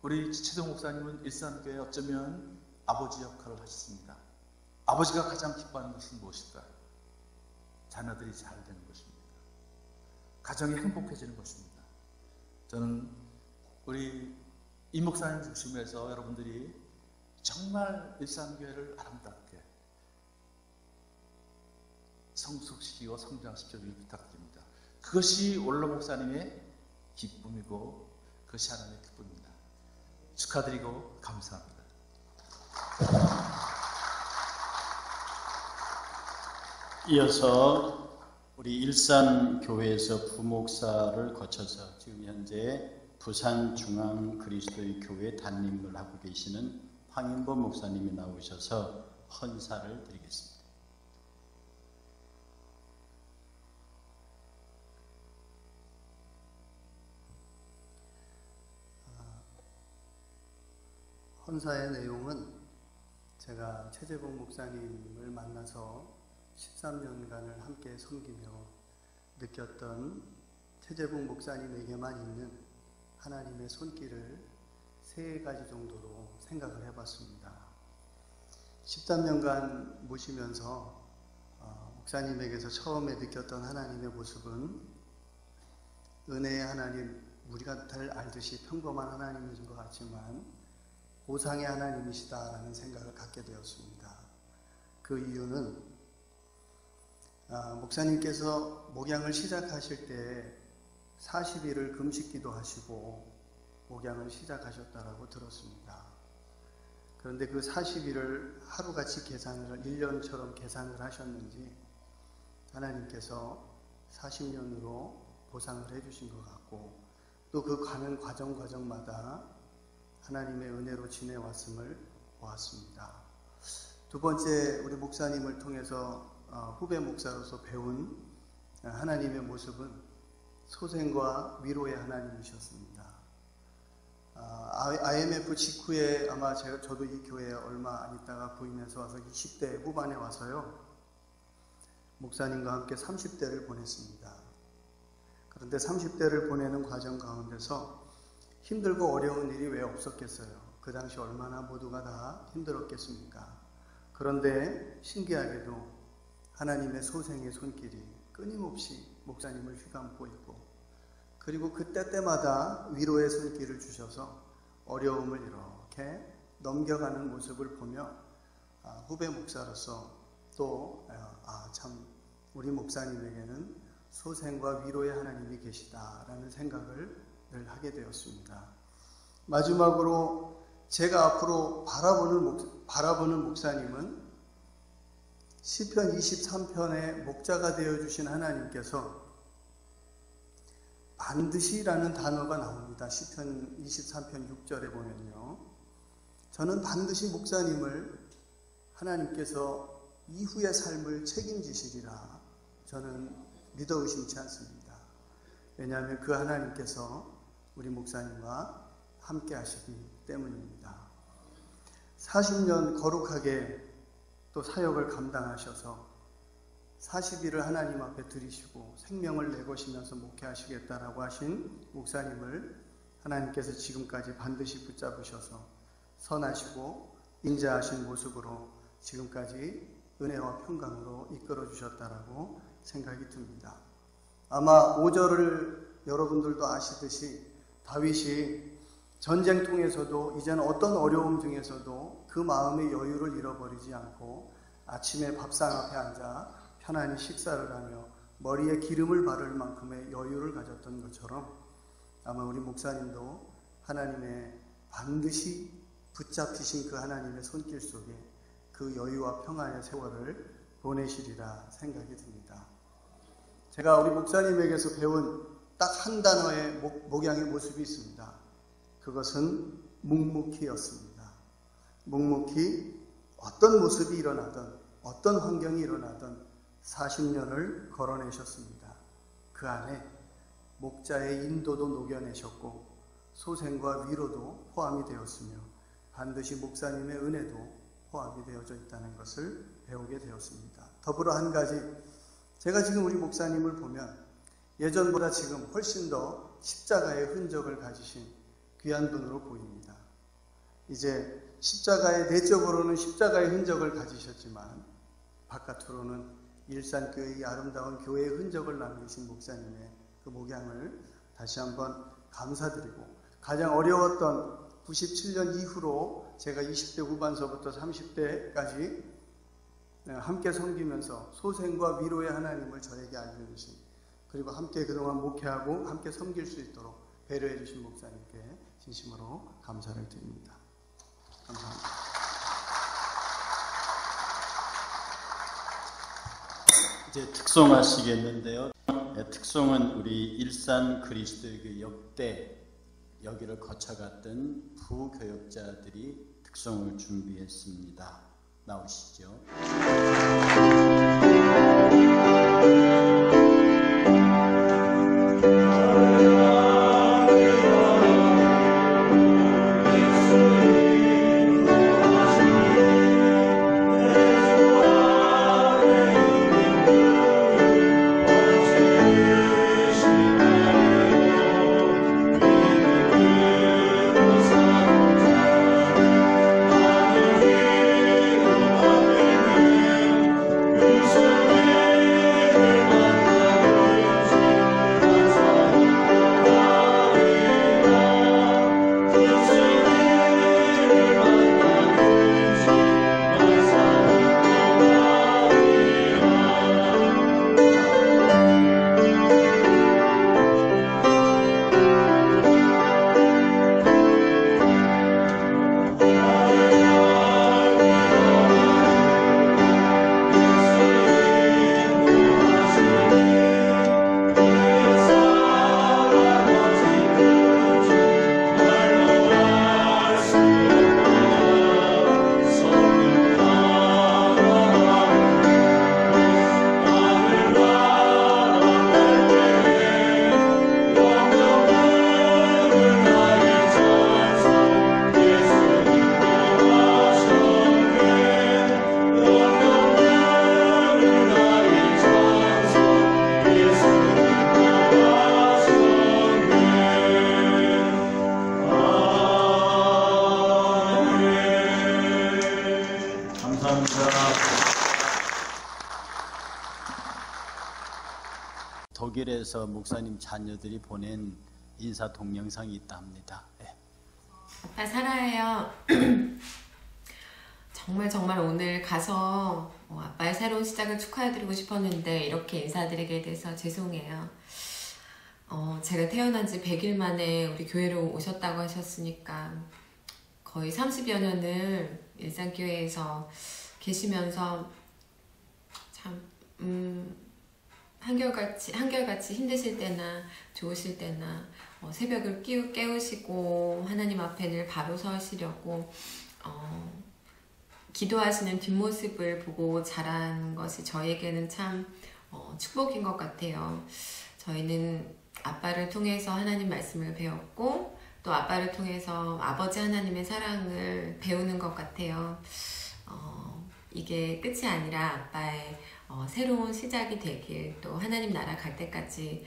우리 최종 목사님은 일산교회 어쩌면 아버지 역할을 하셨습니다. 아버지가 가장 기뻐하는 것은 무엇일까요? 자녀들이 잘 되는 것입니다. 가정이 행복해지는 것입니다. 저는 우리 이 목사님 중심에서 여러분들이 정말 일산교회를 아름답게 성숙시키고 성장시켜주길 부탁드립니다. 그것이 원로 목사님의 기쁨이고 그것이 하나님의 기쁨입니다. 축하드리고 감사합니다. 이어서 우리 일산교회에서 부목사를 거쳐서 지금 현재 부산중앙 그리스도의 교회 담임을 하고 계시는 황인범 목사님이 나오셔서 헌사를 드리겠습니다. 헌사의 내용은 제가 최재봉 목사님을 만나서 13년간을 함께 섬기며 느꼈던 최재봉 목사님에게만 있는 하나님의 손길을 3가지 정도로 생각을 해봤습니다. 13년간 모시면서 목사님에게서 처음에 느꼈던 하나님의 모습은 은혜의 하나님, 우리가 잘 알듯이 평범한 하나님이신 것 같지만 보상의 하나님이시다라는 생각을 갖게 되었습니다. 그 이유는 목사님께서 목양을 시작하실 때 40일을 금식기도 하시고 목양을 시작하셨다라고 들었습니다. 그런데 그 40일을 하루같이 1년처럼 계산을 하셨는지 하나님께서 40년으로 보상을 해주신 것 같고 또 그 가는 과정마다 하나님의 은혜로 지내왔음을 보았습니다. 두 번째, 우리 목사님을 통해서 후배 목사로서 배운 하나님의 모습은 소생과 위로의 하나님이셨습니다. IMF 직후에 아마 저도 이 교회에 얼마 안 있다가 부임해서 와서 20대 후반에 와서요, 목사님과 함께 30대를 보냈습니다. 그런데 30대를 보내는 과정 가운데서 힘들고 어려운 일이 왜 없었겠어요? 그 당시 얼마나 모두가 다 힘들었겠습니까? 그런데 신기하게도 하나님의 소생의 손길이 끊임없이 목사님을 휘감고 있고, 그리고 그 때때마다 위로의 손길을 주셔서 어려움을 이렇게 넘겨가는 모습을 보며 후배 목사로서 또 참 우리 목사님에게는 소생과 위로의 하나님이 계시다라는 생각을 늘 하게 되었습니다. 마지막으로 제가 앞으로 바라보는 목사님은 시편 23편의 목자가 되어주신 하나님께서 반드시라는 단어가 나옵니다. 시편 23편 6절에 보면요, 저는 반드시 목사님을 하나님께서 이후의 삶을 책임지시리라 저는 믿어 의심치 않습니다. 왜냐하면 그 하나님께서 우리 목사님과 함께 하시기 때문입니다. 40년 거룩하게 또 사역을 감당하셔서 40일을 하나님 앞에 드리시고 생명을 내거시면서 목회하시겠다라고 하신 목사님을 하나님께서 지금까지 반드시 붙잡으셔서 선하시고 인자하신 모습으로 지금까지 은혜와 평강으로 이끌어 주셨다라고 생각이 듭니다. 아마 5절을 여러분들도 아시듯이 다윗이 전쟁통에서도 이제는 어떤 어려움 중에서도 그 마음의 여유를 잃어버리지 않고 아침에 밥상 앞에 앉아 편안히 식사를 하며 머리에 기름을 바를 만큼의 여유를 가졌던 것처럼 아마 우리 목사님도 하나님의 반드시 붙잡히신 그 하나님의 손길 속에 그 여유와 평안의 세월을 보내시리라 생각이 듭니다. 제가 우리 목사님에게서 배운 딱 한 단어의 목양의 모습이 있습니다. 그것은 묵묵히였습니다. 묵묵히 어떤 모습이 일어나든 어떤 환경이 일어나든 40년을 걸어내셨습니다. 그 안에 목자의 인도도 녹여내셨고 소생과 위로도 포함이 되었으며 반드시 목사님의 은혜도 포함이 되어져 있다는 것을 배우게 되었습니다. 더불어 한 가지, 제가 지금 우리 목사님을 보면 예전보다 지금 훨씬 더 십자가의 흔적을 가지신 귀한 분으로 보입니다. 이제 십자가의 내적으로는 십자가의 흔적을 가지셨지만 바깥으로는 일산교회의 아름다운 교회의 흔적을 남기신 목사님의 그 목양을 다시 한번 감사드리고, 가장 어려웠던 97년 이후로 제가 20대 후반서부터 30대까지 함께 섬기면서 소생과 위로의 하나님을 저에게 알려주신, 그리고 함께 그동안 목회하고 함께 섬길 수 있도록 배려해 주신 목사님께 진심으로 감사를 드립니다. 감사합니다. 이제 특송하시겠는데요. 특송은 우리 일산 그리스도의 역대 여기를 거쳐갔던 부교역자들이 특송을 준비했습니다. 나오시죠. 독일에서 목사님 자녀들이 보낸 인사 동영상이 있다 합니다. 네. 아빠 사랑해요. 정말 오늘 가서 아빠의 새로운 시작을 축하해드리고 싶었는데 이렇게 인사드리게 돼서 죄송해요. 제가 태어난 지 100일 만에 우리 교회로 오셨다고 하셨으니까 거의 30여 년을 일산교회에서 계시면서 참 한결같이 힘드실 때나 좋으실 때나 새벽을 깨우시고 하나님 앞에 늘 바로 서시려고 기도하시는 뒷모습을 보고 자란 것이 저에게는 참 축복인 것 같아요. 저희는 아빠를 통해서 하나님 말씀을 배웠고 또 아빠를 통해서 아버지 하나님의 사랑을 배우는 것 같아요. 이게 끝이 아니라 아빠의 새로운 시작이 되길, 또 하나님 나라 갈 때까지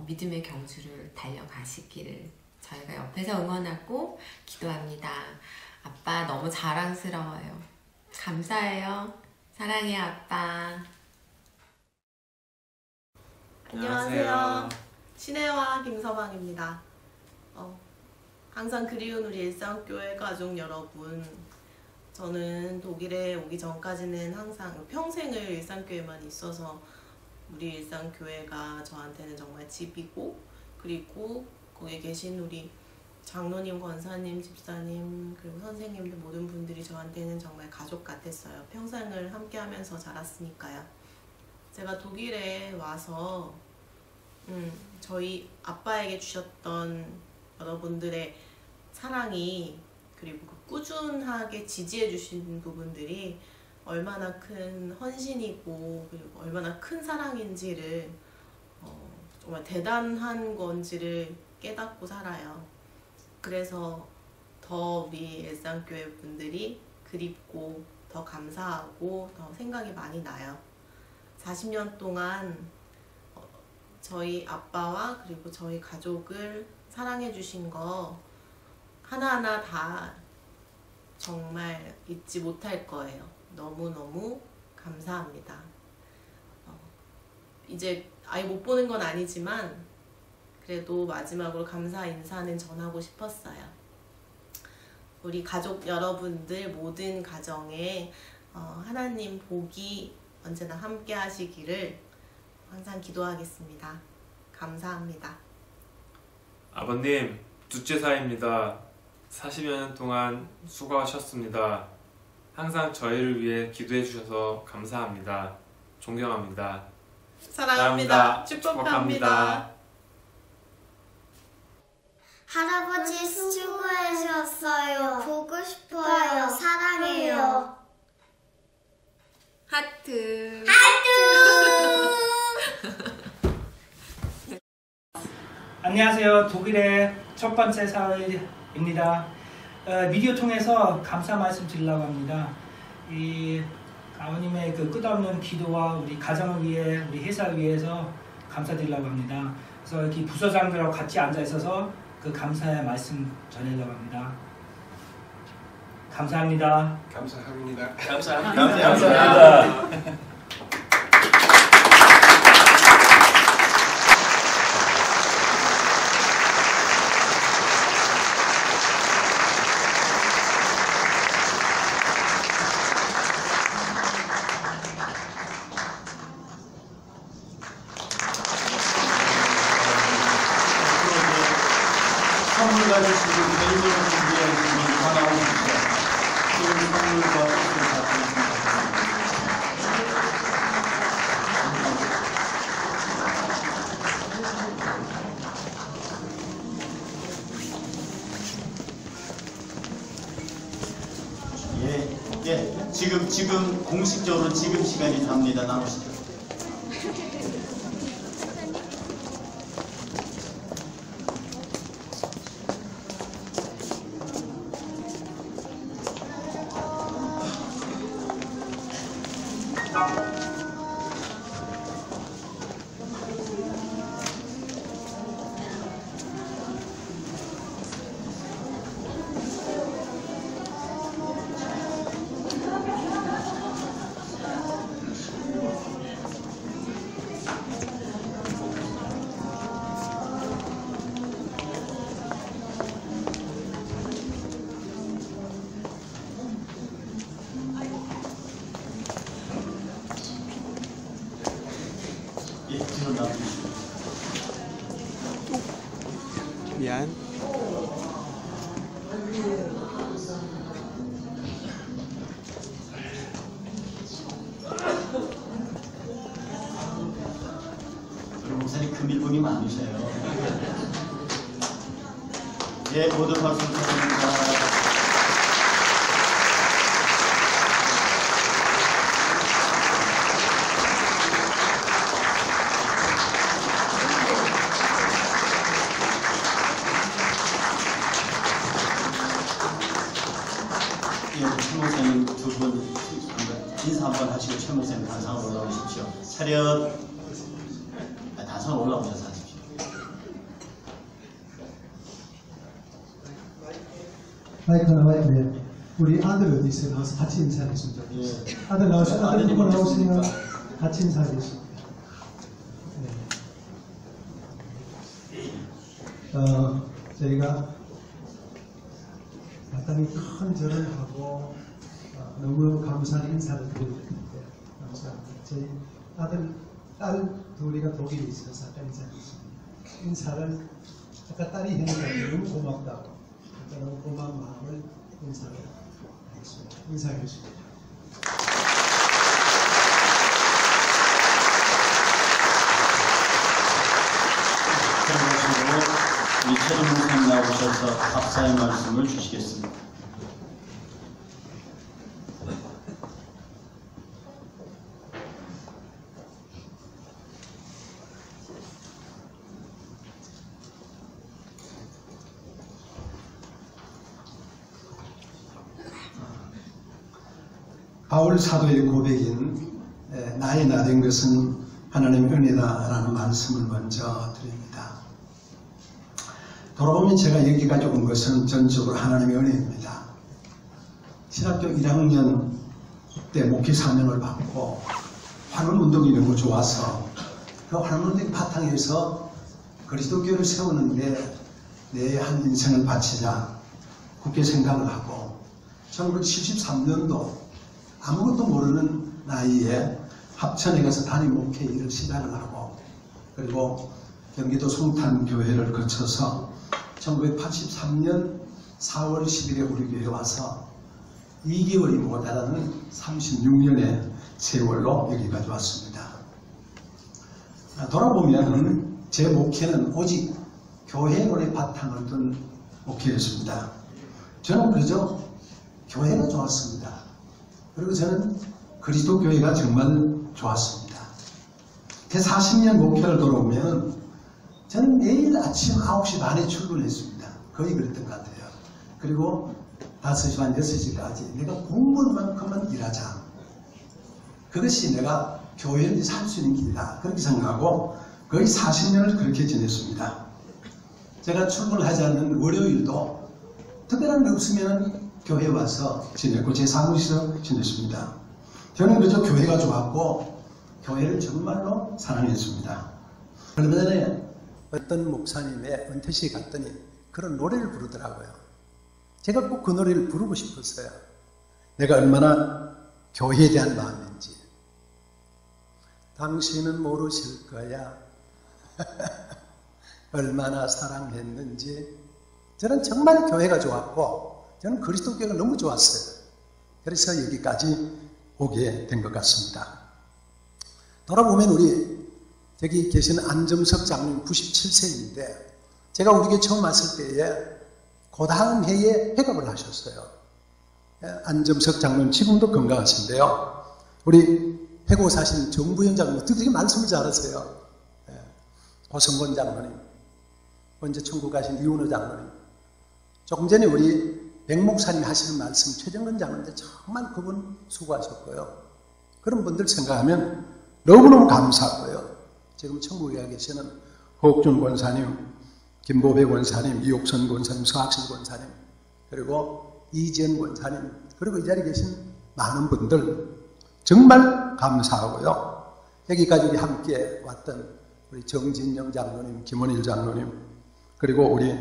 믿음의 경주를 달려가시기를 저희가 옆에서 응원하고 기도합니다. 아빠 너무 자랑스러워요. 감사해요. 사랑해요, 아빠. 안녕하세요. 신혜와 김서방입니다. 항상 그리운 우리 일산교회 가족 여러분, 저는 독일에 오기 전까지는 항상 평생을 일산교회만 있어서 우리 일산교회가 저한테는 정말 집이고, 그리고 거기에 계신 우리 장로님, 권사님, 집사님, 그리고 선생님들 모든 분들이 저한테는 정말 가족 같았어요. 평생을 함께 하면서 자랐으니까요. 제가 독일에 와서 저희 아빠에게 주셨던 여러분들의 사랑이, 그리고 그 꾸준하게 지지해 주신 부분들이 얼마나 큰 헌신이고 그리고 얼마나 큰 사랑인지를 정말 대단한 건지를 깨닫고 살아요. 그래서 더 우리 일산교회 분들이 그립고 더 감사하고 더 생각이 많이 나요. 40년 동안 저희 아빠와 그리고 저희 가족을 사랑해 주신 거 하나하나 다 정말 잊지 못할 거예요. 너무너무 감사합니다. 이제 아예 못 보는 건 아니지만 그래도 마지막으로 감사 인사는 전하고 싶었어요. 우리 가족 여러분들 모든 가정에 하나님 복이 언제나 함께 하시기를 항상 기도하겠습니다. 감사합니다. 아버님, 둘째사입니다. 40여 년 동안 수고하셨습니다. 항상 저희를 위해 기도해 주셔서 감사합니다. 존경합니다. 사랑합니다. 축복합니다. 할아버지 수고하셨어요. 보고 싶어요. 사랑해요. 하트. 안녕하세요. 독일의 첫 번째 사회입니다. 미디어 통해서 감사 말씀 드리려고 합니다. 이 아버님의 그 끝없는 기도와 우리 가정을 위해, 우리 회사를 위해서 감사드리려고 합니다. 그래서 이렇게 부서장들하고 같이 앉아 있어서 그 감사의 말씀 전하려고 합니다. 감사합니다. 감사합니다. 감사합니다. 선물 가지시고 개인적으로 준비하시면 다 나오십시오. 지금 선물과 뜻을 받고 있습니다. 예, 지금 공식적으로 지금 시간이 답니다. 나오시죠. 미안. 목사님 금일분이 많으셔요. 예, 모두 박수 부탁드립니다. 최 목사님 두 분 인사 한번 하시고 최 목사님 단상을 올라오십시오. 차렷. 단상을 올라오셔서 하십시오. 마이크 나와야 돼. 우리 아들 어디 있어요? 나와서 같이 인사했으면 좋겠어요. 아들 나오시면 아들 누구 나오시면 같이 인사하겠습니다. 저희가 마땅히 큰 절을 하고 너무 감사한 인사를 드리는데 감사합니다. 저희 아들, 딸 둘이가 독일에 있어서 아까 인사했습니다. 인사를 아까 딸이 했는데 너무 고맙다고 너무 고마운 마음을 인사를 하겠습니다. 인사해 주십시오. 우리 최종 목사님 나오셔서 감사의 말씀을 주시겠습니다. 바울 사도의 고백인 나의 나 된 것은 하나님의 은혜다라는 말씀을 먼저 드립니다. 돌아보면 제가 여기까지 온 것은 전적으로 하나님의 은혜입니다. 신학교 1학년 때 목회 사명을 받고 환원운동이 너무 좋아서 그 환원운동 바탕에서 그리스도교를 세우는데 내 한 인생을 바치자 굳게 생각을 하고 1973년도 아무것도 모르는 나이에 합천에 가서 담임 목회 일을 시작을 하고 그리고 경기도 송탄교회를 거쳐서 1983년 4월 10일에 우리 교회에 와서 2개월이 못하는 36년의 세월로 여기까지 왔습니다. 돌아보면 제 목회는 오직 교회론의 바탕을 둔 목회였습니다. 저는 그저 교회가 좋았습니다. 그리고 저는 그리스도 교회가 정말 좋았습니다. 그 40년 목회를 돌아보면 저는 매일 아침 9시 반에 출근했습니다. 거의 그랬던 것 같아요. 그리고 5시 반, 6시까지 내가 공부만큼은 일하자. 그것이 내가 교회를 살 수 있는 길이다. 그렇게 생각하고 거의 40년을 그렇게 지냈습니다. 제가 출근하지 않는 월요일도 특별한 게 없으면 교회에 와서 지냈고 제 사무실에서 지냈습니다. 저는 그저 교회가 좋았고 교회를 정말로 사랑했습니다. 얼마 전에 어떤 목사님의 은퇴식에 갔더니 그런 노래를 부르더라고요. 제가 꼭 그 노래를 부르고 싶었어요. 내가 얼마나 교회에 대한 마음인지. 당신은 모르실 거야. 얼마나 사랑했는지. 저는 정말 교회가 좋았고 저는 그리스도교가 너무 좋았어요. 그래서 여기까지 오게 된 것 같습니다. 돌아보면 우리 저기 계신 안정석 장로님 97세인데 제가 우리 교회 처음 왔을 때에 그 다음 해에 회갑을 하셨어요. 안정석 장로님 지금도 건강하신데요. 우리 해고 사신 정부현 장로님 되게 말씀을 잘하세요. 고성권 장로님, 먼저 천국 가신 이훈호 장로님, 조금 전에 우리 백 목사님이 하시는 말씀 최정근 장로인데 정말 그분 수고하셨고요. 그런 분들 생각하면 너무너무 감사하고요. 지금 천국에 가 계시는 허옥준 권사님, 김보배 권사님, 이옥선 권사님, 서학실 권사님, 그리고 이지연 권사님, 그리고 이 자리에 계신 많은 분들 정말 감사하고요. 여기까지 우리 함께 왔던 우리 정진영 장로님, 김원일 장로님, 그리고 우리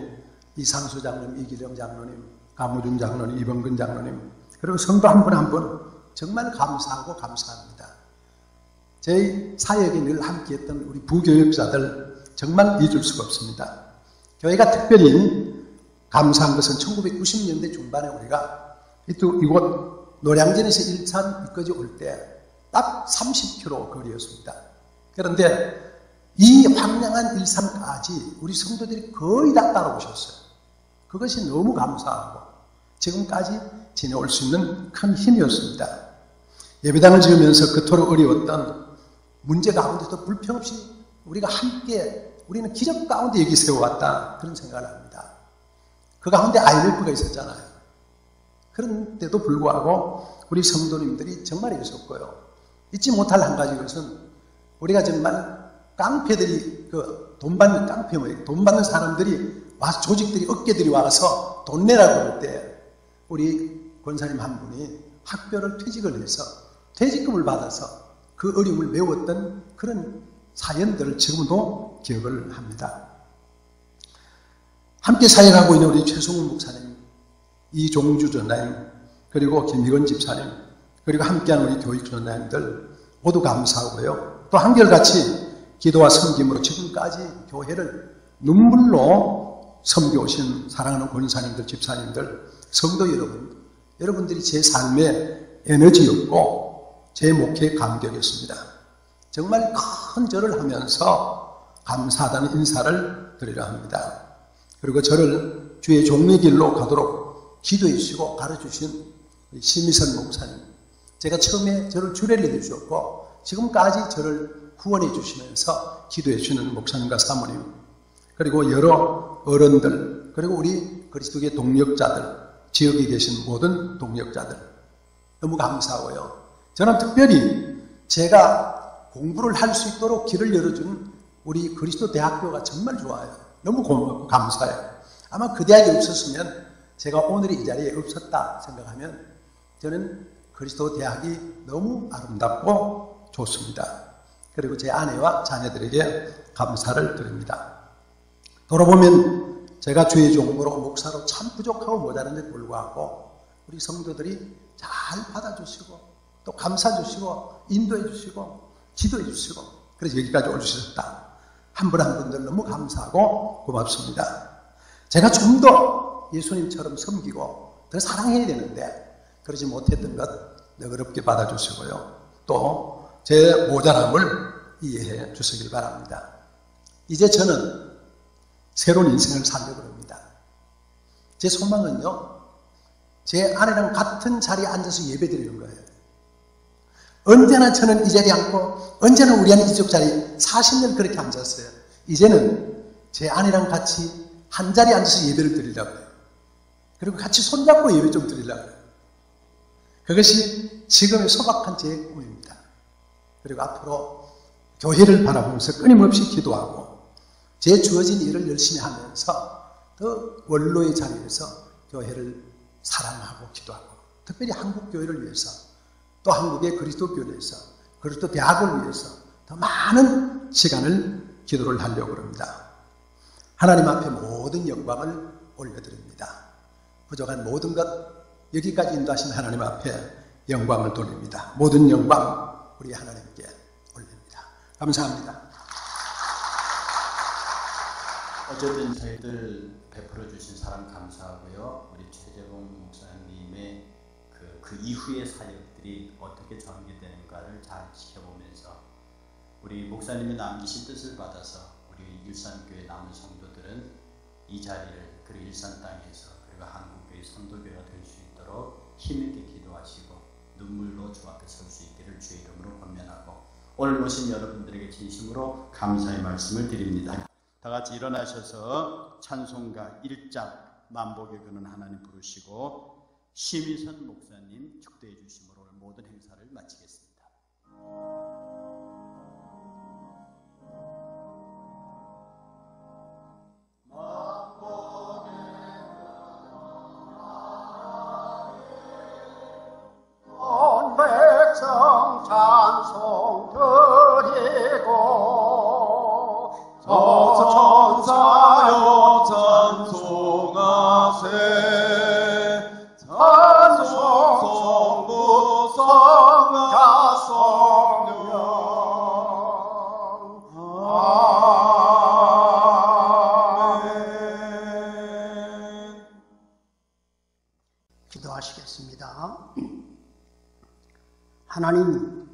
이상수 장로님, 이기령 장로님, 가무준 장로님, 이범근 장로님, 그리고 성도 한 분 한 분 정말 감사하고 감사합니다. 제 사역에 늘 함께했던 우리 부교역자들 정말 잊을 수가 없습니다. 교회가 특별히 감사한 것은 1990년대 중반에 우리가 이곳 노량진에서 일산 이까지 올 때 딱 30km 거리였습니다. 그런데 이 황량한 일산까지 우리 성도들이 거의 다 따라오셨어요. 그것이 너무 감사하고 지금까지 지내올 수 있는 큰 힘이었습니다. 예배당을 지으면서 그토록 어려웠던 문제 가운데도 불평 없이 우리가 함께 우리는 기적 가운데 여기 세워왔다 그런 생각을 합니다. 그 가운데 IMF가 있었잖아요. 그런데도 불구하고 우리 성도님들이 정말 있었고요. 잊지 못할 한 가지 것은 우리가 정말 깡패들이 돈 받는 깡패 뭐예요? 돈 받는 사람들이 와서 조직들이 어깨들이 와서 돈 내라고 할 때 우리 권사님 한 분이 학교를 퇴직을 해서 퇴직금을 받아서 그 어려움을 메웠던 그런 사연들을 지금도 기억을 합니다. 함께 사역하고 있는 우리 최성훈 목사님, 이종주 전사님, 그리고 김희건 집사님, 그리고 함께하는 우리 교육 전사님들 모두 감사하고요. 또 한결같이 기도와 섬김으로 지금까지 교회를 눈물로 섬겨오신 사랑하는 권사님들, 집사님들, 성도 여러분, 여러분들이 제 삶의 에너지였고 제 목회의 감격이었습니다. 정말 큰 절을 하면서 감사하다는 인사를 드리려 합니다. 그리고 저를 주의 종의 길로 가도록 기도해 주시고 가르쳐주신 심희선 목사님, 제가 처음에 저를 주례를 해주셨고 지금까지 저를 후원해 주시면서 기도해 주시는 목사님과 사모님, 그리고 여러 어른들, 그리고 우리 그리스도의 동역자들, 지역에 계신 모든 동역자들, 너무 감사하고요. 저는 특별히 제가 공부를 할 수 있도록 길을 열어준 우리 그리스도 대학교가 정말 좋아요. 너무 고맙고 감사해요. 아마 그 대학이 없었으면 제가 오늘 이 자리에 없었다 생각하면 저는 그리스도 대학이 너무 아름답고 좋습니다. 그리고 제 아내와 자녀들에게 감사를 드립니다. 돌아보면 제가 주의 종으로 목사로 참 부족하고 모자란데 불구하고 우리 성도들이 잘 받아주시고 또 감사 주시고 인도해 주시고 지도해 주시고 그래서 여기까지 올주셨다. 한 분 한 분들 너무 감사하고 고맙습니다. 제가 좀 더 예수님처럼 섬기고 더 사랑해야 되는데 그러지 못했던 것 너그럽게 받아주시고요. 또 제 모자람을 이해해 주시길 바랍니다. 이제 저는 새로운 인생을 살려고 합니다. 제 소망은요, 제 아내랑 같은 자리에 앉아서 예배 드리는 거예요. 언제나 저는 이 자리에 앉고, 언제나 우리 아내 이쪽 자리에 40년 그렇게 앉았어요. 이제는 제 아내랑 같이 한 자리에 앉아서 예배를 드리려고 해요. 그리고 같이 손잡고 예배 좀 드리려고 해요. 그것이 지금의 소박한 제 꿈입니다. 그리고 앞으로 교회를 바라보면서 끊임없이 기도하고 제 주어진 일을 열심히 하면서 더 원로의 자리에서 교회를 사랑하고 기도하고 특별히 한국 교회를 위해서 또 한국의 그리스도교를 위해서 그리스도 대학을 위해서 더 많은 시간을 기도를 하려고 합니다. 하나님 앞에 모든 영광을 올려드립니다. 부족한 모든 것 여기까지 인도하신 하나님 앞에 영광을 돌립니다. 모든 영광 우리 하나님께 올립니다. 감사합니다. 어쨌든 저희들 베풀어 주신 사랑 감사하고요. 우리 최재봉 목사님의 그 이후의 사역들이 어떻게 전개되는가를 잘 지켜보면서 우리 목사님이 남기신 뜻을 받아서 우리 일산교회 남은 성도들은 이 자리를 그리고 일산 땅에서 그리고 한국교회 선도교회가 될 수 있도록 힘있게 기도하시고 눈물로 주 앞에 설 수 있기를 주의 이름으로 권면하고 오늘 오신 여러분들에게 진심으로 감사의 말씀을 드립니다. 다 같이 일어나셔서 찬송가 1장 만복의 그는 하나님 부르시고 심희선 목사님 축도해 주심으로 오늘 모든 행사를 마치겠습니다. 온 백성 찬송 드리고 천사여 찬송하세 찬송 성부 성자 성령 아멘. 기도하시겠습니다. 하나님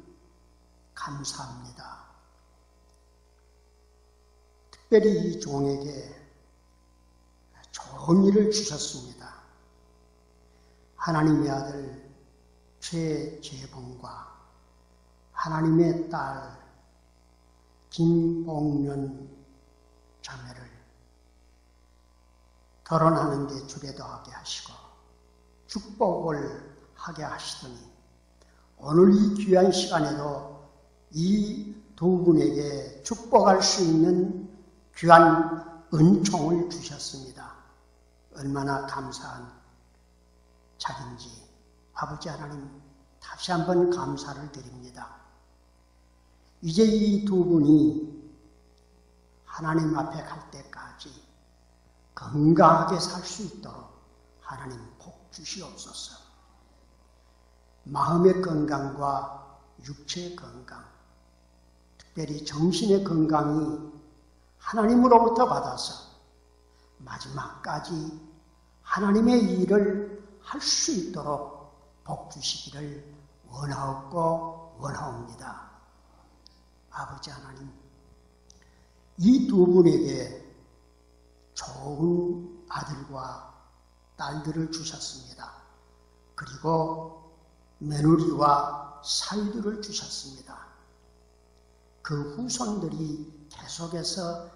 감사합니다. 특별히 이 종에게 좋은 일을 주셨습니다. 하나님의 아들 최재봉과 하나님의 딸 김봉년 자매를 결혼하는 게 주례도 하게 하시고 축복을 하게 하시더니 오늘 이 귀한 시간에도 이 두 분에게 축복할 수 있는 귀한 은총을 주셨습니다. 얼마나 감사한 자리인지 아버지 하나님 다시 한번 감사를 드립니다. 이제 이 두 분이 하나님 앞에 갈 때까지 건강하게 살 수 있도록 하나님 복 주시옵소서. 마음의 건강과 육체의 건강, 특별히 정신의 건강이 하나님으로부터 받아서 마지막까지 하나님의 일을 할 수 있도록 복 주시기를 원하옵고 원하옵니다. 아버지 하나님, 이 두 분에게 좋은 아들과 딸들을 주셨습니다. 그리고 며느리와 사위들을 주셨습니다. 그 후손들이 계속해서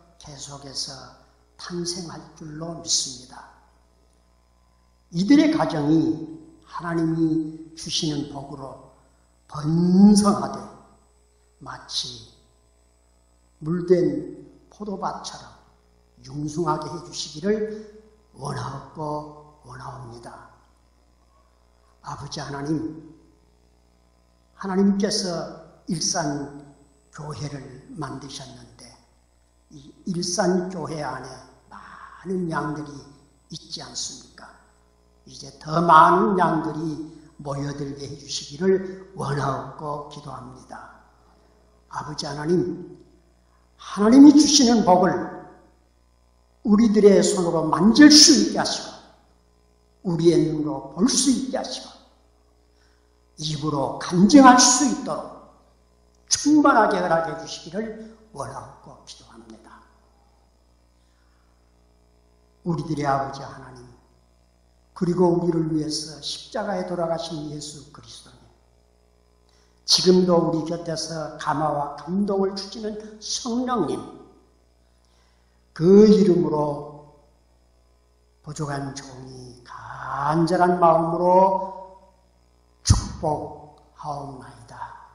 탄생할 줄로 믿습니다. 이들의 가정이 하나님이 주시는 복으로 번성하되 마치 물된 포도밭처럼 융숭하게 해주시기를 원하옵고 원하옵니다. 아버지 하나님, 하나님께서 일산교회를 만드셨는데 이 일산교회 안에 많은 양들이 있지 않습니까? 이제 더 많은 양들이 모여들게 해주시기를 원하옵고 기도합니다. 아버지 하나님, 하나님이 주시는 복을 우리들의 손으로 만질 수 있게 하시고 우리의 눈으로 볼 수 있게 하시고 입으로 간증할 수 있도록 충만하게 허락해 주시기를 원하고 기도합니다. 우리들의 아버지 하나님, 그리고 우리를 위해서 십자가에 돌아가신 예수 그리스도님, 지금도 우리 곁에서 감화와 감동을 주시는 성령님, 그 이름으로 부족한 종이 간절한 마음으로 축복하옵나이다.